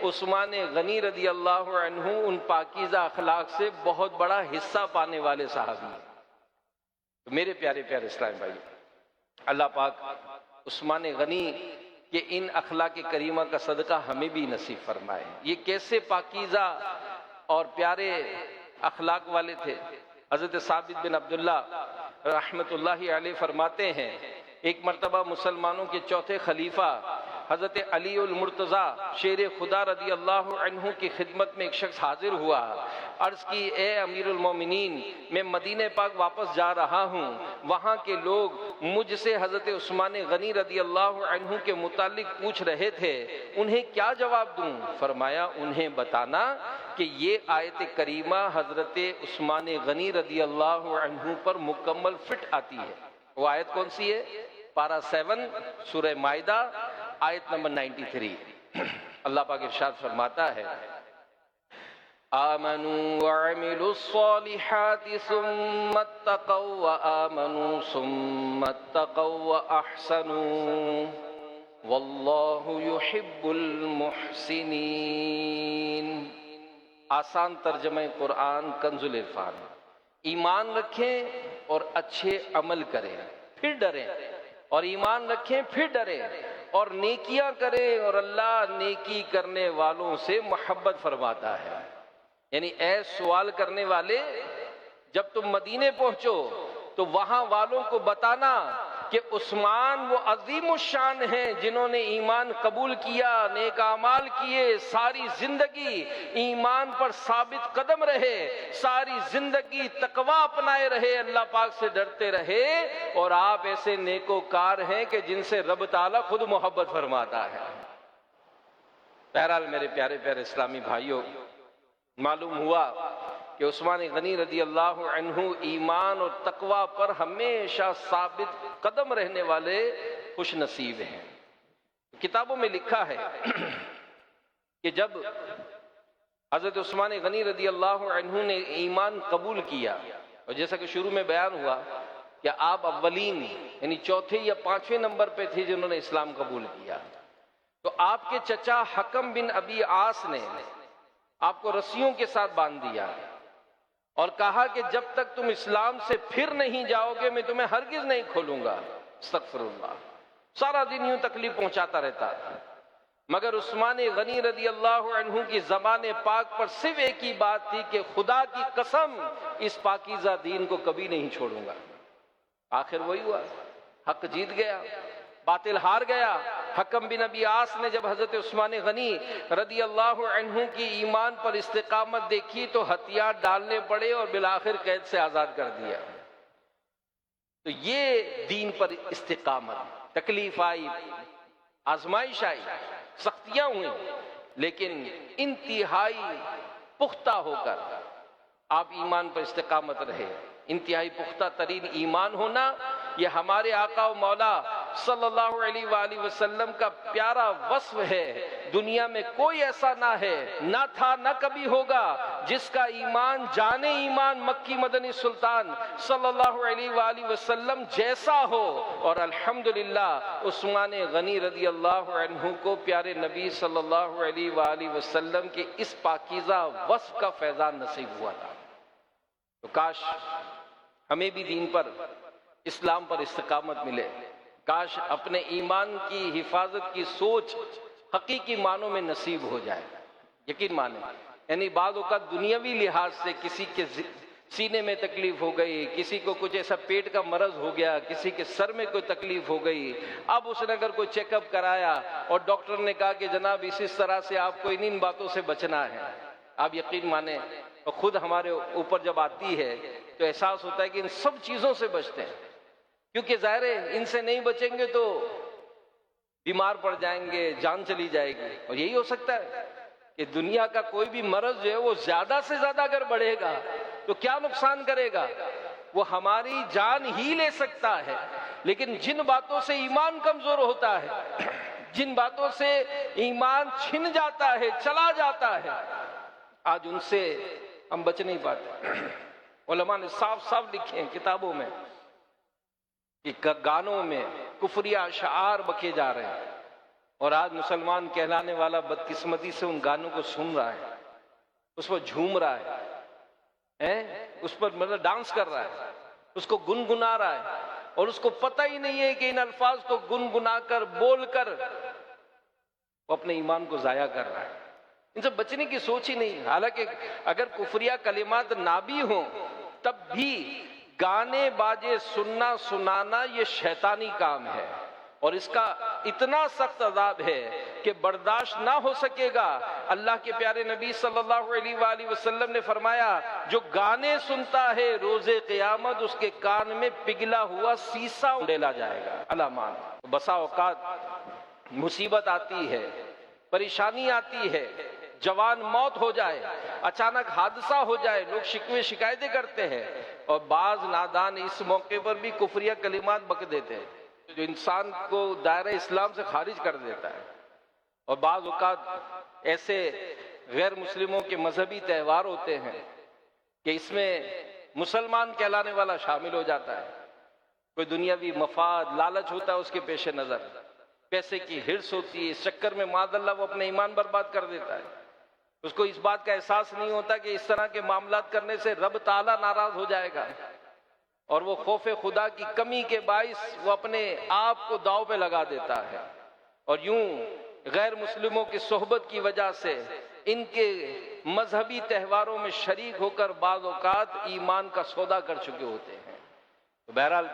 عثمان غنی رضی اللہ عنہ ان پاکیزہ اخلاق سے بہت بڑا حصہ پانے والے صحابی ہیں۔ تو میرے پیارے پیارے اسلام بھائی، اللہ پاک عثمان غنی کہ ان اخلاق کریمہ کا صدقہ ہمیں بھی نصیب فرمائے۔ یہ کیسے پاکیزہ اور پیارے اخلاق والے تھے؟ حضرت ثابت بن عبداللہ رحمت اللہ علیہ فرماتے ہیں، ایک مرتبہ مسلمانوں کے چوتھے خلیفہ حضرت علی المرتضیٰ شیر خدا رضی اللہ عنہ کی خدمت میں ایک شخص حاضر ہوا، عرض کی اے امیر المومنین، میں مدینہ پاک واپس جا رہا ہوں، وہاں کے لوگ مجھ سے حضرت عثمان غنی رضی اللہ عنہ کے متعلق پوچھ رہے تھے، انہیں کیا جواب دوں؟ فرمایا انہیں بتانا کہ یہ آیت کریمہ حضرت عثمان غنی رضی اللہ عنہ پر مکمل فٹ آتی ہے۔ وہ آیت کون سی ہے؟ پارہ 7 سورہ مائدہ آیت نمبر 93۔ اللہ پاک ارشاد فرماتا ہے آمنوا وعملوا الصالحات ثم اتقوا وآمنوا ثم اتقوا وأحسنوا واللہ یحب المحسنین۔ آسان ترجمہ قرآن کنز العرفان۔ ایمان رکھیں اور اچھے عمل کریں پھر ڈریں، اور ایمان رکھیں پھر ڈریں، اور نیکیاں کریں، اور اللہ نیکی کرنے والوں سے محبت فرماتا ہے۔ یعنی اے سوال کرنے والے، جب تم مدینے پہنچو تو وہاں والوں کو بتانا کہ عثمان وہ عظیم الشان ہیں جنہوں نے ایمان قبول کیا، نیک اعمال کیے، ساری زندگی ایمان پر ثابت قدم رہے، ساری زندگی تقوی اپنائے رہے، اللہ پاک سے ڈرتے رہے، اور آپ ایسے نیکوکار ہیں کہ جن سے رب تعالیٰ خود محبت فرماتا ہے۔ بہرحال میرے پیارے پیارے اسلامی بھائیوں، معلوم ہوا کہ عثمان غنی رضی اللہ عنہ ایمان اور تقوی پر ہمیشہ ثابت قدم رہنے والے خوش نصیب ہیں۔ کتابوں میں لکھا ہے کہ جب حضرت عثمان غنی رضی اللہ عنہ نے ایمان قبول کیا، اور جیسا کہ شروع میں بیان ہوا کہ آپ اولین یعنی چوتھے یا پانچویں نمبر پہ تھے جنہوں نے اسلام قبول کیا، تو آپ کے چچا حکم بن ابی عاص نے آپ کو رسیوں کے ساتھ باندھ دیا اور کہا کہ جب تک تم اسلام سے پھر نہیں جاؤ گے میں تمہیں ہرگز نہیں کھولوں گا۔ استغفر اللہ۔ سارا دن یوں تکلیف پہنچاتا رہتا تھا، مگر عثمان غنی رضی اللہ عنہ کی زبان پاک پر صرف ایک ہی بات تھی کہ خدا کی قسم اس پاکیزہ دین کو کبھی نہیں چھوڑوں گا۔ آخر وہی ہوا، حق جیت گیا، باطل ہار گیا۔ حکم بن ابی عاص نے جب حضرت عثمان غنی رضی اللہ عنہ کی ایمان پر استقامت دیکھی تو ہتھیار ڈالنے پڑے اور بالآخر قید سے آزاد کر دیا۔ تو یہ دین پر استقامت، تکلیف آئی، آزمائش آئی، سختیاں ہوئیں، لیکن انتہائی پختہ ہو کر آپ ایمان پر استقامت رہے۔ انتہائی پختہ ترین ایمان ہونا یہ ہمارے آقا و مولا صلی اللہ علیہ وآلہ وسلم کا پیارا وصف ہے۔ دنیا میں کوئی ایسا نہ ہے، نہ تھا، نہ کبھی ہوگا جس کا ایمان جان ایمان مکی مدنی سلطان صلی اللہ علیہ وآلہ وسلم جیسا ہو، اور الحمدللہ عثمان غنی رضی اللہ عنہ کو پیارے نبی صلی اللہ علیہ وآلہ وسلم کے اس پاکیزہ وصف کا فیضان نصیب ہوا تھا۔ تو کاش ہمیں بھی دین پر، اسلام پر استقامت ملے، کاش اپنے ایمان کی حفاظت کی سوچ حقیقی معنوں میں نصیب ہو جائے۔ یقین مانیں، یعنی بعض اوقات دنیاوی لحاظ سے کسی کے سینے میں تکلیف ہو گئی، کسی کو کچھ ایسا پیٹ کا مرض ہو گیا، کسی کے سر میں کوئی تکلیف ہو گئی، اب اس نے اگر کوئی چیک اپ کرایا اور ڈاکٹر نے کہا کہ جناب اس طرح سے آپ کو ان باتوں سے بچنا ہے، آپ یقین مانیں اور خود ہمارے اوپر جب آتی ہے تو احساس ہوتا ہے کہ ان سب چیزوں سے بچتے ہیں، کیونکہ ظاہر ہے ان سے نہیں بچیں گے تو بیمار پڑ جائیں گے، جان چلی جائے گی۔ اور یہی ہو سکتا ہے کہ دنیا کا کوئی بھی مرض جو ہے وہ زیادہ سے زیادہ اگر بڑھے گا تو کیا نقصان کرے گا؟ وہ ہماری جان ہی لے سکتا ہے، لیکن جن باتوں سے ایمان کمزور ہوتا ہے، جن باتوں سے ایمان چھن جاتا ہے، چلا جاتا ہے، آج ان سے ہم بچ نہیں پاتے۔ علماء نے صاف صاف لکھے ہیں کتابوں میں کہ گانوں میں کفریہ اشعار بکے جا رہے ہیں، اور آج مسلمان کہلانے والا بدقسمتی سے ان گانوں کو سن رہا ہے، اس پر جھوم رہا ہے، اس پر مطلب ڈانس کر رہا ہے، اس کو گنگنا رہا ہے، اور اس کو پتہ ہی نہیں ہے کہ ان الفاظ کو گنگنا کر، بول کر وہ اپنے ایمان کو ضائع کر رہا ہے۔ ان سے بچنے کی سوچ ہی نہیں۔ حالانکہ اگر کفریہ کلمات نہ بھی ہوں تب بھی گانے باجے سننا سنانا یہ شیطانی کام ہے، اور اس کا اتنا سخت عذاب ہے کہ برداشت نہ ہو سکے گا۔ اللہ کے پیارے نبی صلی اللہ علیہ وآلہ وسلم نے فرمایا جو گانے سنتا ہے روز قیامت اس کے کان میں پگھلا ہوا سیسا ڈالا جائے گا۔ علمان بسا اوقات مصیبت آتی ہے، پریشانی آتی ہے، جوان موت ہو جائے، اچانک حادثہ ہو جائے، لوگ شکوے شکایتیں کرتے ہیں، اور بعض نادان اس موقع پر بھی کفریہ کلمات بک دیتے ہیں جو انسان کو دائرہ اسلام سے خارج کر دیتا ہے۔ اور بعض اوقات ایسے غیر مسلموں کے مذہبی تہوار ہوتے ہیں کہ اس میں مسلمان کہلانے والا شامل ہو جاتا ہے. کوئی دنیاوی مفاد لالچ ہوتا ہے اس کے پیش نظر، پیسے کی ہرس ہوتی ہے، اس چکر میں معاذ اللہ وہ اپنے ایمان برباد کر دیتا ہے. اس کو اس بات کا احساس نہیں ہوتا کہ اس طرح کے معاملات کرنے سے رب تعالیٰ ناراض ہو جائے گا، اور وہ خوف خدا کی کمی کے باعث وہ اپنے آپ کو داؤ پہ لگا دیتا ہے، اور یوں غیر مسلموں کی صحبت کی وجہ سے ان کے مذہبی تہواروں میں شریک ہو کر بعض اوقات ایمان کا سودا کر چکے ہوتے ہیں. تو بہرحال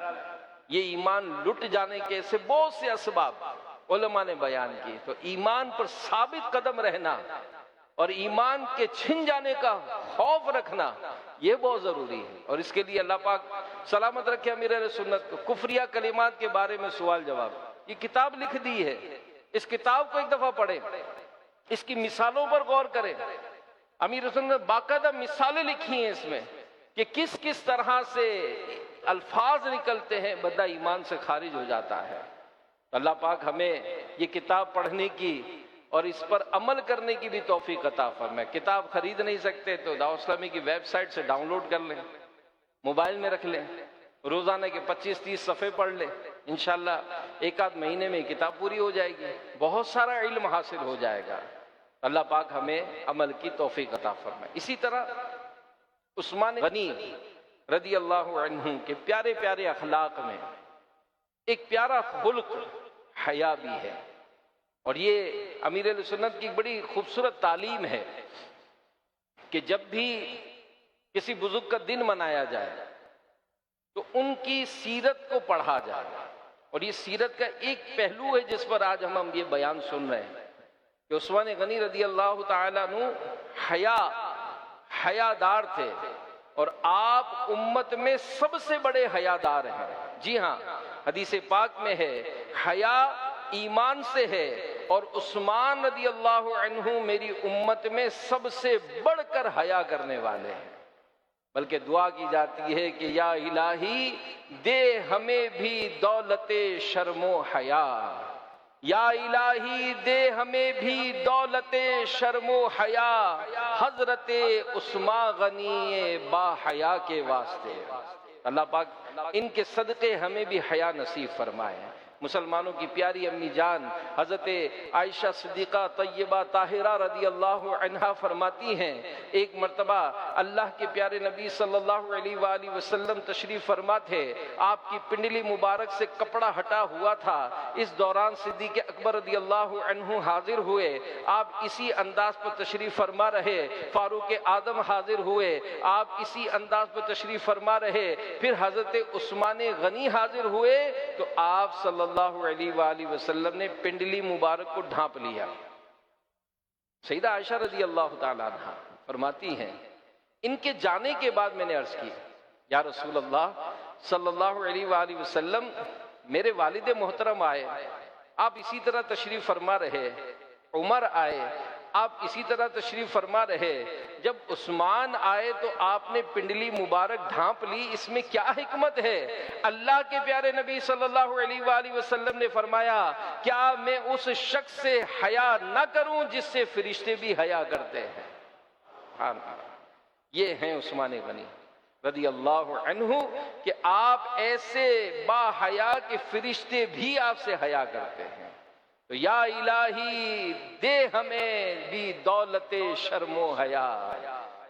یہ ایمان لٹ جانے کے ایسے بہت سے اسباب علماء نے بیان کی. تو ایمان پر ثابت قدم رہنا اور ایمان کے چھن جانے کا خوف رکھنا یہ بہت ضروری ہے، اور اس کے لیے اللہ پاک سلامت رکھے امیر اہل سنت کو کفریہ کلمات کے بارے میں سوال جواب یہ کتاب لکھ دی ہے. اس کتاب کو ایک دفعہ پڑھیں، اس کی مثالوں پر غور کریں. امیر اہل سنت نے باقاعدہ مثالیں لکھی ہیں اس میں کہ کس کس طرح سے الفاظ نکلتے ہیں بندہ ایمان سے خارج ہو جاتا ہے. اللہ پاک ہمیں یہ کتاب پڑھنے کی اور اس پر عمل کرنے کی بھی توفیق عطا فرمائے. کتاب خرید نہیں سکتے تو دعوت اسلامی کی ویب سائٹ سے ڈاؤن لوڈ کر لیں، موبائل میں رکھ لیں، روزانہ کے 25-30 صفحے پڑھ لیں، انشاءاللہ ایک آدھ مہینے میں کتاب پوری ہو جائے گی، بہت سارا علم حاصل ہو جائے گا. اللہ پاک ہمیں عمل کی توفیق عطا فرمائے. اسی طرح عثمان غنی رضی اللہ عنہ کے پیارے پیارے اخلاق میں ایک پیارا خلق حیا بھی ہے، اور یہ امیر اہل سنت کی بڑی خوبصورت تعلیم ہے کہ جب بھی کسی بزرگ کا دن منایا جائے تو ان کی سیرت کو پڑھا جائے. اور یہ سیرت کا ایک پہلو ہے جس پر آج ہم یہ بیان سن رہے ہیں کہ عثمان غنی رضی اللہ تعالیٰ عنہ حیادار تھے، اور آپ امت میں سب سے بڑے حیادار ہیں. جی ہاں، حدیث پاک میں ہے حیا ایمان سے ہے، اور عثمان رضی اللہ عنہ میری امت میں سب سے بڑھ کر حیا کرنے والے ہیں. بلکہ دعا کی جاتی ہے کہ یا الہی دے ہمیں بھی دولت شرم و حیا، یا الہی دے ہمیں بھی دولت شرم و حیا، حضرت عثمان غنی با حیا کے واسطے. اللہ پاک ان کے صدقے ہمیں بھی حیا نصیب فرمائے. مسلمانوں کی پیاری امی جان حضرت عائشہ صدیقہ طیبہ طاہرہ رضی اللہ عنہا فرماتی ہیں ایک مرتبہ اللہ کے پیارے نبی صلی اللہ علیہ وآلہ وسلم تشریف فرما تھے، آپ کی پنڈلی مبارک سے کپڑا ہٹا ہوا تھا. اس دوران صدیق اکبر رضی اللہ عنہ حاضر ہوئے، آپ اسی انداز پر تشریف فرما رہے. فاروق اعظم حاضر ہوئے، آپ اسی انداز پر تشریف فرما رہے. پھر حضرت عثمان غنی حاضر ہوئے تو آپ صلی اللہ علیہ وآلہ وسلم نے پنڈلی مبارک کو ڈھانپ لیا. سیدہ عائشہ رضی اللہ تعالیٰ عنہ فرماتی ہیں ان کے جانے کے بعد میں نے عرض کی یا رسول اللہ صلی اللہ علیہ وآلہ وسلم میرے والد محترم آئے، آپ اسی طرح تشریف فرما رہے، عمر آئے، آپ اسی طرح تشریف فرما رہے، جب عثمان آئے تو آپ نے پنڈلی مبارک ڈھانپ لی، اس میں کیا حکمت ہے؟ اللہ کے پیارے نبی صلی اللہ علیہ وآلہ وسلم نے فرمایا کیا میں اس شخص سے حیا نہ کروں جس سے فرشتے بھی حیا کرتے ہیں؟ یہ ہیں عثمان غنی رضی اللہ عنہ کہ آپ ایسے با حیا کہ فرشتے بھی آپ سے حیا کرتے ہیں. تو یا الہی دے ہمیں بھی دولت شرم و حیا،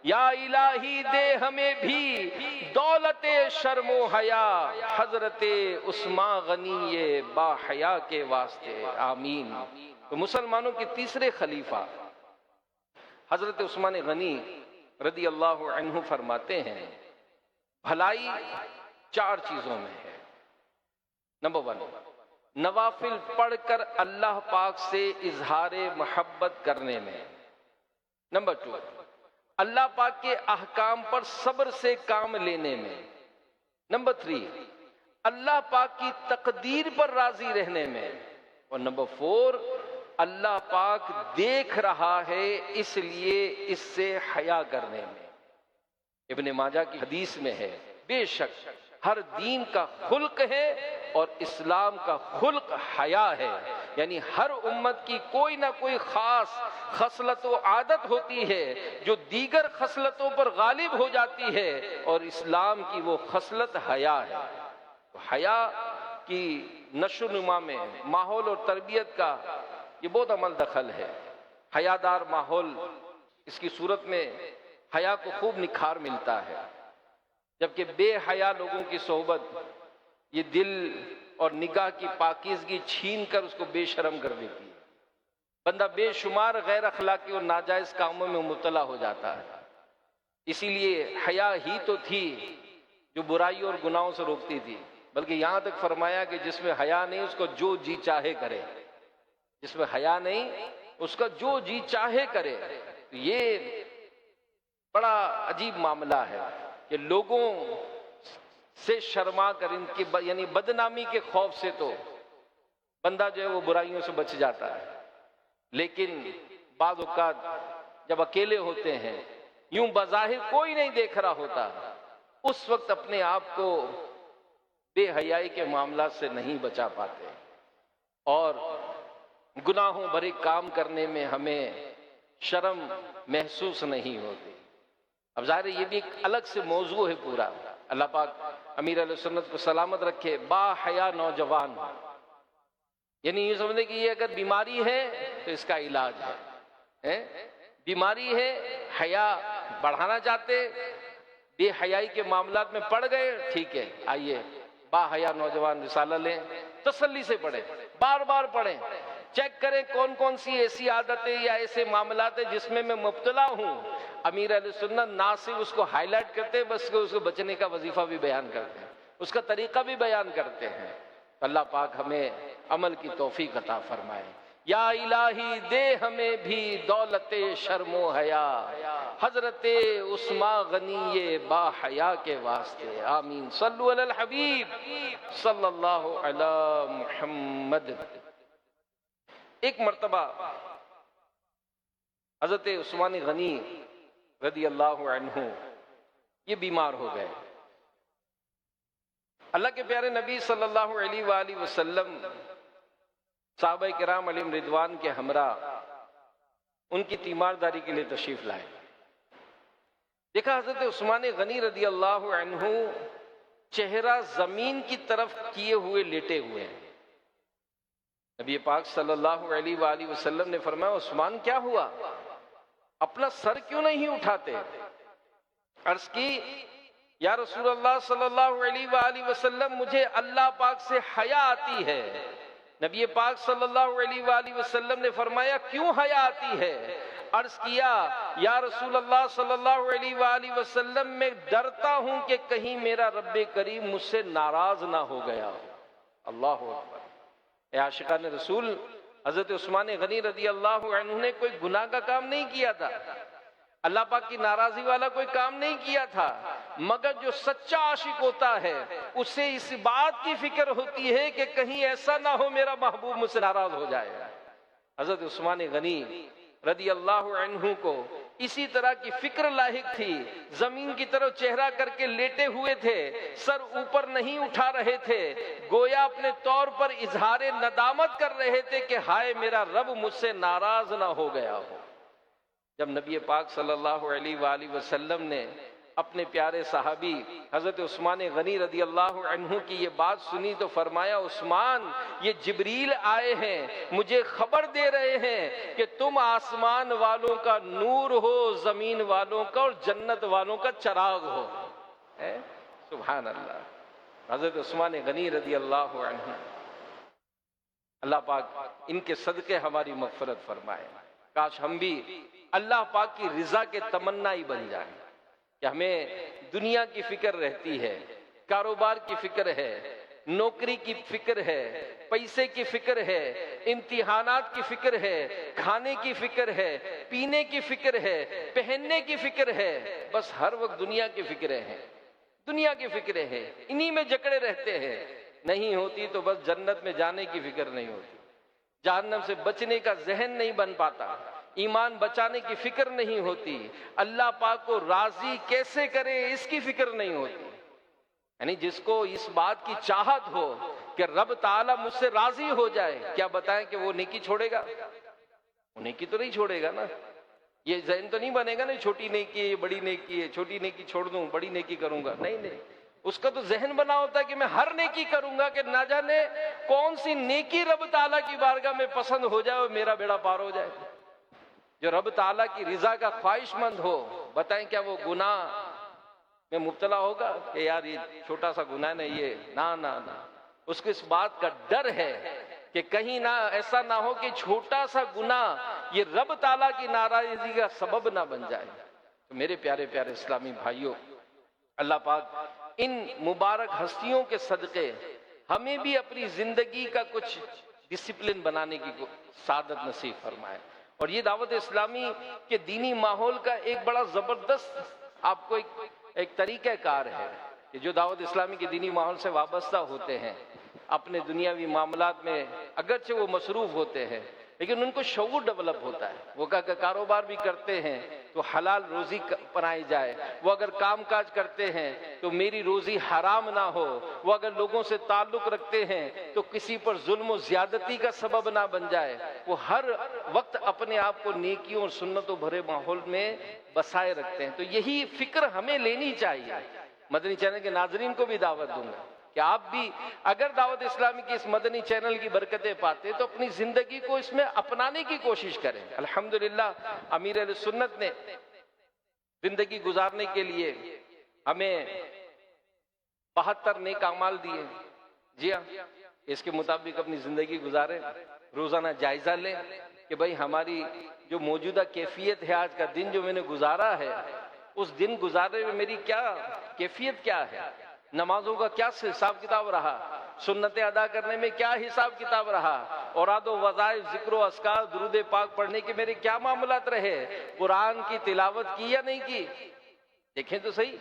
یا الہی دے ہمیں بھی دولت شرم و حیا، حضرت عثمان غنی با حیا کے واسطے آمین. تو مسلمانوں کے تیسرے خلیفہ حضرت عثمان غنی رضی اللہ عنہ فرماتے ہیں بھلائی 4 چیزوں میں ہے. نمبر 1 نوافل پڑھ کر اللہ پاک سے اظہار محبت کرنے میں. نمبر 2 اللہ پاک کے احکام پر صبر سے کام لینے میں. نمبر 3 اللہ پاک کی تقدیر پر راضی رہنے میں. اور نمبر 4 اللہ پاک دیکھ رہا ہے اس لیے اس سے حیا کرنے میں. ابن ماجہ کی حدیث میں ہے بے شک ہر دین کا خلق ہے اور اسلام کا خلق حیا ہے. یعنی ہر امت کی کوئی نہ کوئی خاص خصلت و عادت ہوتی ہے جو دیگر خصلتوں پر غالب ہو جاتی ہے، اور اسلام کی وہ خصلت حیا ہے۔ حیا کی نشو و نما میں ماحول اور تربیت کا یہ بہت عمل دخل ہے۔ حیادار ماحول، اس کی صورت میں حیا کو خوب نکھار ملتا ہے، جبکہ بے حیا لوگوں کی صحبت یہ دل اور نگاہ کی پاکیزگی چھین کر اس کو بے شرم کر دیتی ہے۔ بندہ بے شمار غیر اخلاقی اور ناجائز کاموں میں مبتلا ہو جاتا ہے۔ اسی لیے حیا ہی تو تھی جو برائی اور گناہوں سے روکتی تھی، بلکہ یہاں تک فرمایا کہ جس میں حیا نہیں اس کو جو جی چاہے کرے، جس میں حیا نہیں اس کا جو جی چاہے کرے۔ یہ بڑا عجیب معاملہ ہے کہ لوگوں سے شرما کر ان کی یعنی بدنامی کے خوف سے تو بندہ جو ہے وہ برائیوں سے بچ جاتا ہے، لیکن بعض اوقات جب اکیلے ہوتے ہیں، یوں بظاہر کوئی نہیں دیکھ رہا ہوتا، اس وقت اپنے آپ کو بے حیائی کے معاملات سے نہیں بچا پاتے، اور گناہوں بھرے کام کرنے میں ہمیں شرم محسوس نہیں ہوتی۔ اب ظاہر ہے یہ بھی ایک الگ سے موضوع ہے پورا۔ اللہ پاک امیر علیہ سنت کو سلامت رکھے، با حیا نوجوان، یعنی یہ سمجھنے کہ یہ اگر بیماری ہے تو اس کا علاج ہے، بیماری ہے، حیا بڑھانا چاہتے، بے حیائی کے معاملات میں پڑ گئے، ٹھیک ہے، آئیے با حیا نوجوان رسالہ لیں، تسلی سے پڑھیں، بار بار پڑھیں، چیک کریں کون کون سی ایسی عادتیں یا ایسے معاملات ہیں جس میں مبتلا ہوں۔ امیر اہل سنت نہ صرف اس کو ہائی لائٹ کرتے ہیں، بس اس کو بچنے کا وظیفہ بھی بیان کرتے ہیں، اس کا طریقہ بھی بیان کرتے ہیں۔ اللہ پاک ہمیں عمل کی توفیق عطا فرمائے۔ یا الہی دے ہمیں بھی دولت شرم و حیا، حضرت عثمان غنی با حیا کے واسطے، آمین۔ صلو علی الحبیب صلی اللہ علی محمد۔ ایک مرتبہ حضرت عثمان غنی رضی اللہ عنہ یہ بیمار ہو گئے۔ اللہ کے پیارے نبی صلی اللہ علیہ وآلہ وسلم صحابہ کرام علیہم رضوان کے ہمراہ ان کی تیمارداری کے لیے تشریف لائے۔ دیکھا حضرت عثمان غنی رضی اللہ عنہ چہرہ زمین کی طرف کیے ہوئے لیٹے ہوئے ہیں۔ نبی پاک صلی اللہ علیہ وآلہ وسلم نے فرمایا عثمان کیا ہوا؟ اپنا سر کیوں نہیں اٹھاتے؟ عرض کی یا رسول اللہ صلی اللہ علیہ وآلہ وسلم مجھے اللہ پاک سے حیا آتی ہے۔ نبی پاک صلی اللہ علیہ وآلہ وسلم نے فرمایا کیوں حیا آتی ہے؟ عرض کیا یا رسول اللہ صلی اللہ علیہ وآلہ وسلم میں ڈرتا ہوں کہ کہیں میرا رب کریم مجھ سے ناراض نہ ہو گیا ہو۔ اللہ اکبر۔ اے عاشقان رسول، حضرت عثمان غنی رضی اللہ عنہ نے کوئی گناہ کا کام نہیں کیا تھا، اللہ پاک کی ناراضی والا کوئی کام نہیں کیا تھا، مگر جو سچا عاشق ہوتا ہے اسے اس بات کی فکر ہوتی ہے کہ کہیں ایسا نہ ہو میرا محبوب مجھ سے ناراض ہو جائے۔ حضرت عثمان غنی رضی اللہ عنہ کو اسی طرح کی فکر لاحق تھی، زمین کی طرف چہرہ کر کے لیٹے ہوئے تھے، سر اوپر نہیں اٹھا رہے تھے، گویا اپنے طور پر اظہار ندامت کر رہے تھے کہ ہائے میرا رب مجھ سے ناراض نہ ہو گیا ہو۔ جب نبی پاک صلی اللہ علیہ وآلہ وسلم نے اپنے پیارے صحابی حضرت عثمان غنی رضی اللہ عنہ کی یہ بات سنی تو فرمایا عثمان یہ جبریل آئے ہیں، مجھے خبر دے رہے ہیں کہ تم آسمان والوں کا نور ہو، زمین والوں کا اور جنت والوں کا چراغ ہو۔ سبحان اللہ۔ حضرت عثمان غنی رضی اللہ عنہ، اللہ پاک ان کے صدقے ہماری مغفرت فرمائے۔ کاش ہم بھی اللہ پاک کی رضا کے تمنائی بن جائیں کہ ہمیں دنیا کی فکر رہتی ہے، کاروبار کی فکر ہے، نوکری کی فکر ہے، پیسے کی فکر ہے، امتحانات کی فکر ہے، کھانے کی فکر ہے، پینے کی فکر ہے، پہننے کی فکر ہے، بس ہر وقت دنیا کی فکریں ہیں، دنیا کی فکریں ہیں، انہی میں جکڑے رہتے ہیں۔ نہیں ہوتی تو بس جنت میں جانے کی فکر نہیں ہوتی، جہنم سے بچنے کا ذہن نہیں بن پاتا، ایمان بچانے کی فکر نہیں ہوتی، اللہ پاک کو راضی کیسے کرے اس کی فکر نہیں ہوتی۔ یعنی جس کو اس بات کی چاہت ہو کہ رب تعالیٰ مجھ سے راضی ہو جائے، کیا بتائیں کہ وہ نیکی چھوڑے گا؟ وہ نیکی تو نہیں چھوڑے گا نا، یہ ذہن تو نہیں بنے گا نا چھوٹی نیکی ہے یہ بڑی نیکی ہے، چھوٹی نیکی چھوڑ دوں بڑی نیکی کروں گا، نہیں نہیں، اس کا تو ذہن بنا ہوتا ہے کہ میں ہر نیکی کروں گا کہ نہ جانے کون سی نیکی رب تعالیٰ کی بارگاہ میں پسند ہو جائے اور میرا بیڑا پار ہو جائے۔ جو رب تعالیٰ کی رضا کا خواہش مند ہو، بتائیں کیا وہ گناہ میں مبتلا ہوگا کہ یار یہ چھوٹا سا گناہ نہیں یہ، نہ اس کو اس بات کا ڈر ہے کہ کہیں نہ ایسا نہ ہو کہ چھوٹا سا گناہ یہ رب تعالیٰ کی ناراضگی کا سبب نہ بن جائے۔ تو میرے پیارے پیارے اسلامی بھائیوں، اللہ پاک ان مبارک ہستیوں کے صدقے ہمیں بھی اپنی زندگی کا کچھ ڈسپلن بنانے کی سعادت نصیب فرمائے، اور یہ دعوت اسلامی کے دینی ماحول کا ایک بڑا زبردست آپ کو ایک طریقہ کار ہے کہ جو دعوت اسلامی کے دینی ماحول سے وابستہ ہوتے ہیں، اپنے دنیاوی معاملات میں اگرچہ وہ مصروف ہوتے ہیں لیکن ان کو شعور ڈیولپ ہوتا ہے، وہ کاروبار بھی کرتے ہیں تو حلال روزی پرائی جائے، وہ اگر کام کاج کرتے ہیں تو میری روزی حرام نہ ہو، وہ اگر لوگوں سے تعلق رکھتے ہیں تو کسی پر ظلم و زیادتی کا سبب نہ بن جائے، وہ ہر وقت اپنے آپ کو نیکیوں اور سنتوں بھرے ماحول میں بسائے رکھتے ہیں۔ تو یہی فکر ہمیں لینی چاہیے۔ مدنی چینل کے ناظرین کو بھی دعوت دوں گا کہ آپ بھی اگر دعوت اسلامی کی اس مدنی چینل کی برکتیں پاتے تو اپنی زندگی کو اس میں اپنانے کی کوشش کریں۔ الحمدللہ امیر اہل سنت نے زندگی گزارنے کے لیے ہمیں 72 نیک اعمال دیے، جی ہاں، اس کے مطابق اپنی زندگی گزاریں، روزانہ جائزہ لیں کہ بھئی ہماری جو موجودہ کیفیت ہے، آج کا دن جو میں نے گزارا ہے، اس دن گزارے میں میری کیا کیفیت کیا ہے، نمازوں کا کیا حساب کتاب رہا، سنتیں ادا کرنے میں کیا حساب کتاب رہا، اوراد و وظائف، ذکر و اذکار، درود پاک پڑھنے کے میرے کیا معاملات رہے، قرآن کی تلاوت کی یا نہیں کی۔ دیکھیں تو صحیح،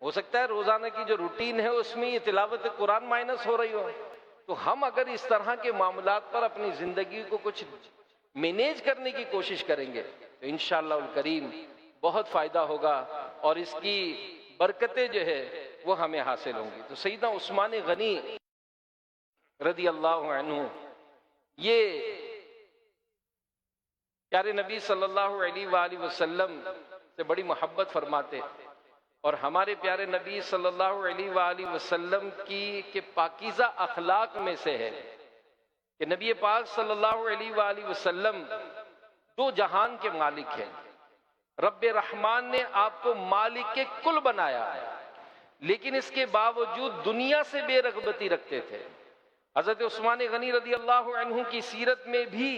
ہو سکتا ہے روزانہ کی جو روٹین ہے اس میں یہ تلاوت قرآن مائنس ہو رہی ہو، تو ہم اگر اس طرح کے معاملات پر اپنی زندگی کو کچھ مینیج کرنے کی کوشش کریں گے تو انشاءاللہ الکریم بہت فائدہ ہوگا اور اس کی برکتیں جو ہے وہ ہمیں حاصل ہوں گی۔ تو سیدنا عثمان غنی رضی اللہ عنہ یہ پیارے نبی صلی اللہ علیہ وآلہ وسلم سے بڑی محبت فرماتے، اور ہمارے پیارے نبی صلی اللہ علیہ وآلہ وسلم کی پاکیزہ اخلاق میں سے ہے کہ نبی پاک صلی اللہ علیہ وآلہ وسلم دو جہان کے مالک ہیں۔ رب رحمان نے آپ کو مالک کے کل بنایا ہے، لیکن اس کے باوجود دنیا سے بے رغبتی رکھتے تھے۔ حضرت عثمان غنی رضی اللہ عنہ کی سیرت میں بھی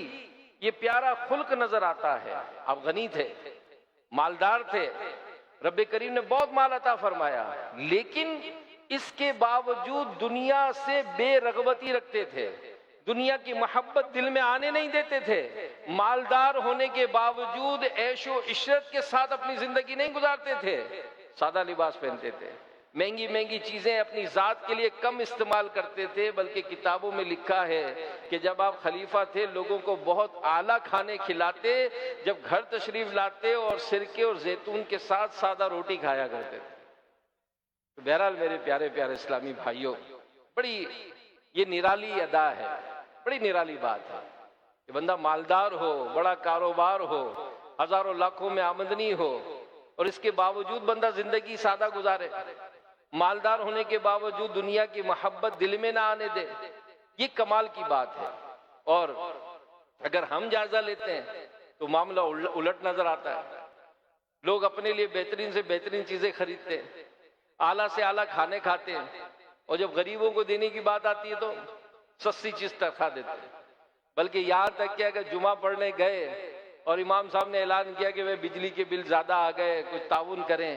یہ پیارا خلق نظر آتا ہے۔ آپ غنی تھے، مالدار تھے، رب کریم نے بہت مال عطا فرمایا، لیکن اس کے باوجود دنیا سے بے رغبتی رکھتے تھے، دنیا کی محبت دل میں آنے نہیں دیتے تھے، مالدار ہونے کے باوجود عیش و عشرت کے ساتھ اپنی زندگی نہیں گزارتے تھے، سادہ لباس پہنتے تھے، مہنگی مہنگی چیزیں اپنی ذات کے لیے کم استعمال کرتے تھے، بلکہ کتابوں میں لکھا ہے کہ جب آپ خلیفہ تھے لوگوں کو بہت اعلیٰ کھانے کھلاتے، جب گھر تشریف لاتے اور سرکے اور زیتون کے ساتھ سادہ روٹی کھایا کرتے تھے۔ تو بہرحال میرے پیارے پیارے اسلامی بھائیوں، بڑی یہ نرالی ادا ہے، بڑی نرالی بات ہے کہ بندہ مالدار ہو، بڑا کاروبار ہو، ہزاروں لاکھوں میں آمدنی ہو، اور اس کے باوجود بندہ زندگی سادہ گزارے، مالدار ہونے کے باوجود دنیا کی محبت دل میں نہ آنے دے، یہ کمال کی بات ہے۔ اور اگر ہم جائزہ لیتے ہیں تو معاملہ الٹ نظر آتا ہے، لوگ اپنے لیے بہترین سے بہترین چیزیں خریدتے ہیں، اعلیٰ سے اعلیٰ کھانے کھاتے ہیں، اور جب غریبوں کو دینے کی بات آتی ہے تو سستی چیز ترکھا دیتے ہیں۔ بلکہ یہاں تک کہ اگر جمعہ پڑھنے گئے اور امام صاحب نے اعلان کیا کہ وہ بجلی کے بل زیادہ آ گئے، کچھ تعاون کریں،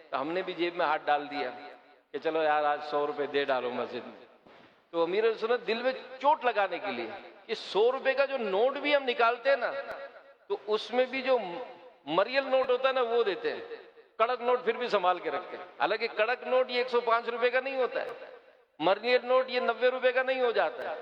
تو ہم نے بھی جیب میں ہاتھ ڈال دیا کہ چلو یار آج 100 روپے دے ڈالو مسجد میں۔ تو امیر سنت دل میں چوٹ لگانے کے لیے کہ 100 روپے کا جو نوٹ بھی ہم نکالتے ہیں نا، تو اس میں بھی جو مریل نوٹ ہوتا ہے نا وہ دیتے ہیں، کڑک نوٹ پھر بھی سنبھال کے رکھتے ہیں۔ حالانکہ کڑک نوٹ یہ 105 روپے کا نہیں ہوتا ہے، مریل نوٹ یہ 90 روپے کا نہیں ہو جاتا ہے،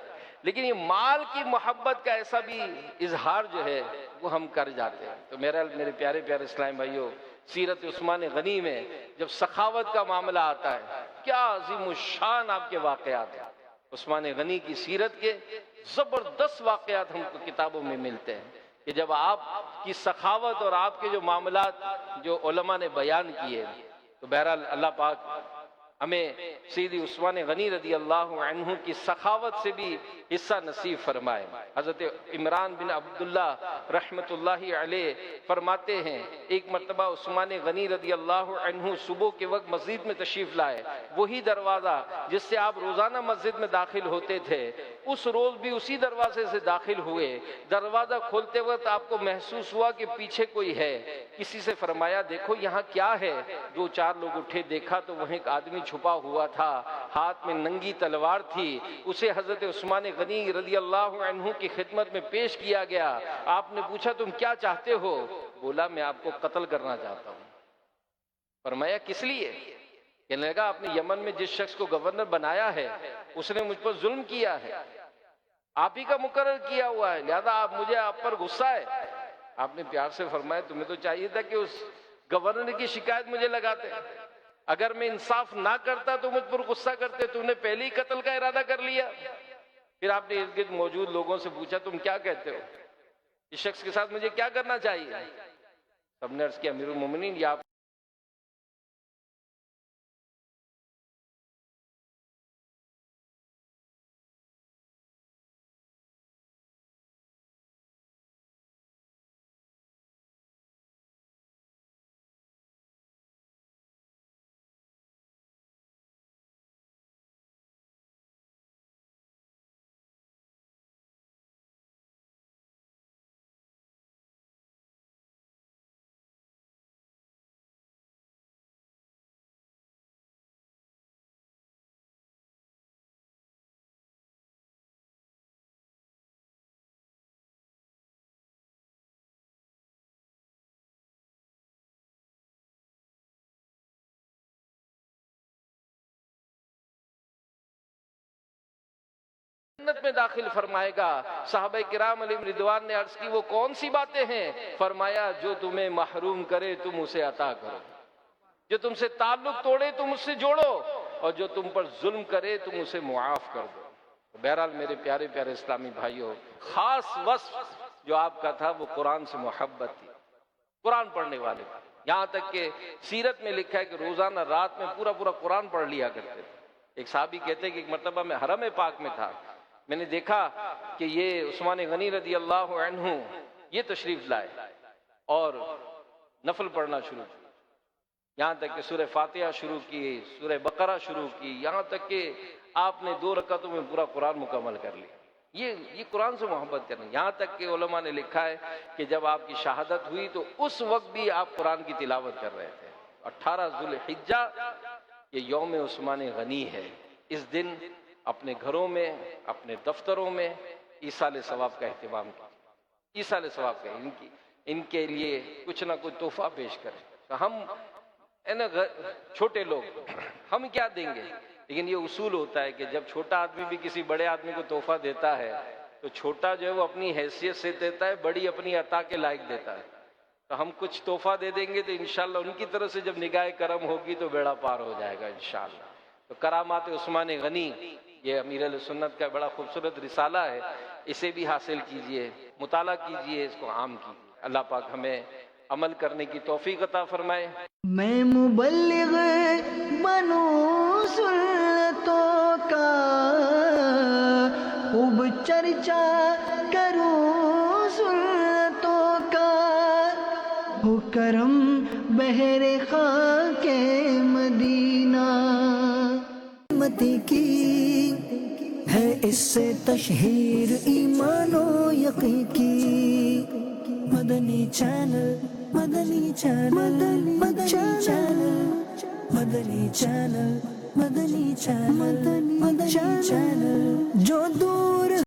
لیکن یہ مال کی محبت کا ایسا بھی اظہار جو ہے وہ ہم کر جاتے ہیں۔ تو میرے پیارے پیارے اسلام بھائیوں، سیرت عثمان غنی میں جب سخاوت کا معاملہ آتا ہے، کیا عظیم الشان آپ کے واقعات ہیں۔ عثمان غنی کی سیرت کے زبردست واقعات ہم کو کتابوں میں ملتے ہیں کہ جب آپ کی سخاوت اور آپ کے جو معاملات جو علماء نے بیان کیے، تو بہرحال اللہ پاک ہمیں سیدی عثمان غنی رضی اللہ عنہ کی سخاوت سے بھی حصہ نصیب فرمائے۔ حضرت عمران بن عبداللہ رحمت اللہ علیہ فرماتے ہیں ایک مرتبہ عثمان غنی رضی اللہ عنہ صبح کے وقت مسجد میں تشریف لائے، وہی دروازہ جس سے آپ روزانہ مسجد میں داخل ہوتے تھے، اس روز بھی اسی دروازے سے داخل ہوئے۔ دروازہ کھولتے وقت آپ کو محسوس ہوا کہ پیچھے کوئی ہے، کسی سے فرمایا دیکھو یہاں کیا ہے؟ دو چار لوگ اٹھے، دیکھا تو وہیں ایک آدمی چھپا ہوا تھا، ہاتھ میں ننگی تلوار تھی، اسے حضرت عثمان غنی رضی اللہ عنہ کی خدمت میں پیش کیا گیا۔ آپ نے پوچھا تم کیا چاہتے ہو؟ بولا میں آپ کو قتل کرنا چاہتا ہوں۔ فرمایا کس لیے؟ کہنے لگا آپ نے یمن میں جس شخص کو گورنر بنایا ہے اس نے مجھ پر ظلم کیا ہے، آپ ہی کا مقرر کیا ہوا ہے، لہذا آپ پر غصہ ہے۔ آپ نے پیار سے فرمایا تمہیں تو چاہیے تھا کہ اس گورنر کی شکایت مجھے لگاتے، اگر میں انصاف نہ کرتا تو مجھ پر غصہ کرتے، تم نے پہلے ہی قتل کا ارادہ کر لیا۔ پھر آپ نے ارد گرد موجود لوگوں سے پوچھا تم کیا کہتے ہو، اس شخص کے ساتھ مجھے کیا کرنا چاہیے؟ سب نے عرض کیا امیر المومنین یہ آپ جنت میں داخل فرمائے گا۔ صحابہ کرام علیہم رضوان نے عرض کی وہ کون سی باتیں ہیں؟ فرمایا جو تمہیں محروم کرے تم اسے عطا کرو، جو تم سے تعلق توڑے تم اس سے جوڑو، اور جو تم پر ظلم کرے تم اسے معاف کر دو۔ بہرحال میرے پیارے پیارے اسلامی بھائیوں، خاص وصف جو آپ کا تھا وہ قرآن سے محبت تھی، قرآن پڑھنے والے، یہاں تک کہ سیرت میں لکھا ہے کہ روزانہ رات میں پورا قرآن پڑھ لیا کرتے تھے۔ ایک صحابی کہتے ہیں کہ ایک مرتبہ میں حرم پاک میں تھا، میں نے دیکھا کہ یہ عثمان غنی رضی اللہ عنہ یہ تشریف لائے اور نفل پڑھنا شروع کی، یہاں تک کہ سورہ فاتحہ شروع کی، سورہ بقرہ شروع کی، یہاں تک کہ آپ نے 2 رکعتوں میں پورا قرآن مکمل کر لیا۔ یہ قرآن سے محبت کرنا، یہاں تک کہ علماء نے لکھا ہے کہ جب آپ کی شہادت ہوئی تو اس وقت بھی آپ قرآن کی تلاوت کر رہے تھے۔ 18 ذوالحجہ یہ یوم عثمان غنی ہے، اس دن اپنے گھروں میں، اپنے دفتروں میں ایصال ثواب کا اہتمام کیا، ایصال ثواب کا، ان کے لیے کچھ نہ کچھ تحفہ پیش کریں۔ تو ہم چھوٹے لوگ ہم کیا دیں گے، لیکن یہ اصول ہوتا ہے کہ جب چھوٹا آدمی بھی کسی بڑے آدمی کو تحفہ دیتا ہے تو چھوٹا جو ہے وہ اپنی حیثیت سے دیتا ہے، بڑی اپنی عطا کے لائق دیتا ہے۔ تو ہم کچھ تحفہ دے دیں گے تو انشاءاللہ ان کی طرف سے جب نگاہ کرم ہوگی تو بیڑا پار ہو جائے گا انشاءاللہ۔ تو کرامات عثمان غنی یہ امیر اہل سنت کا بڑا خوبصورت رسالہ ہے، اسے بھی حاصل کیجئے، مطالعہ کیجئے، اس کو عام کیجئے۔ اللہ پاک ہمیں عمل کرنے کی توفیق عطا فرمائے۔ میں مبلغ بنوں سنتوں کا، خوب چرچا کروں سنتوں کا، ہو کرم بہر خاک مدینہ، متی کی ہے اس سے تشہیر ایمان و یقین کی۔ مدنی چینل، مدنی چینل، مدنی چینل، مدنی چینل، مدنی چینل، مدنی چینل، جو دور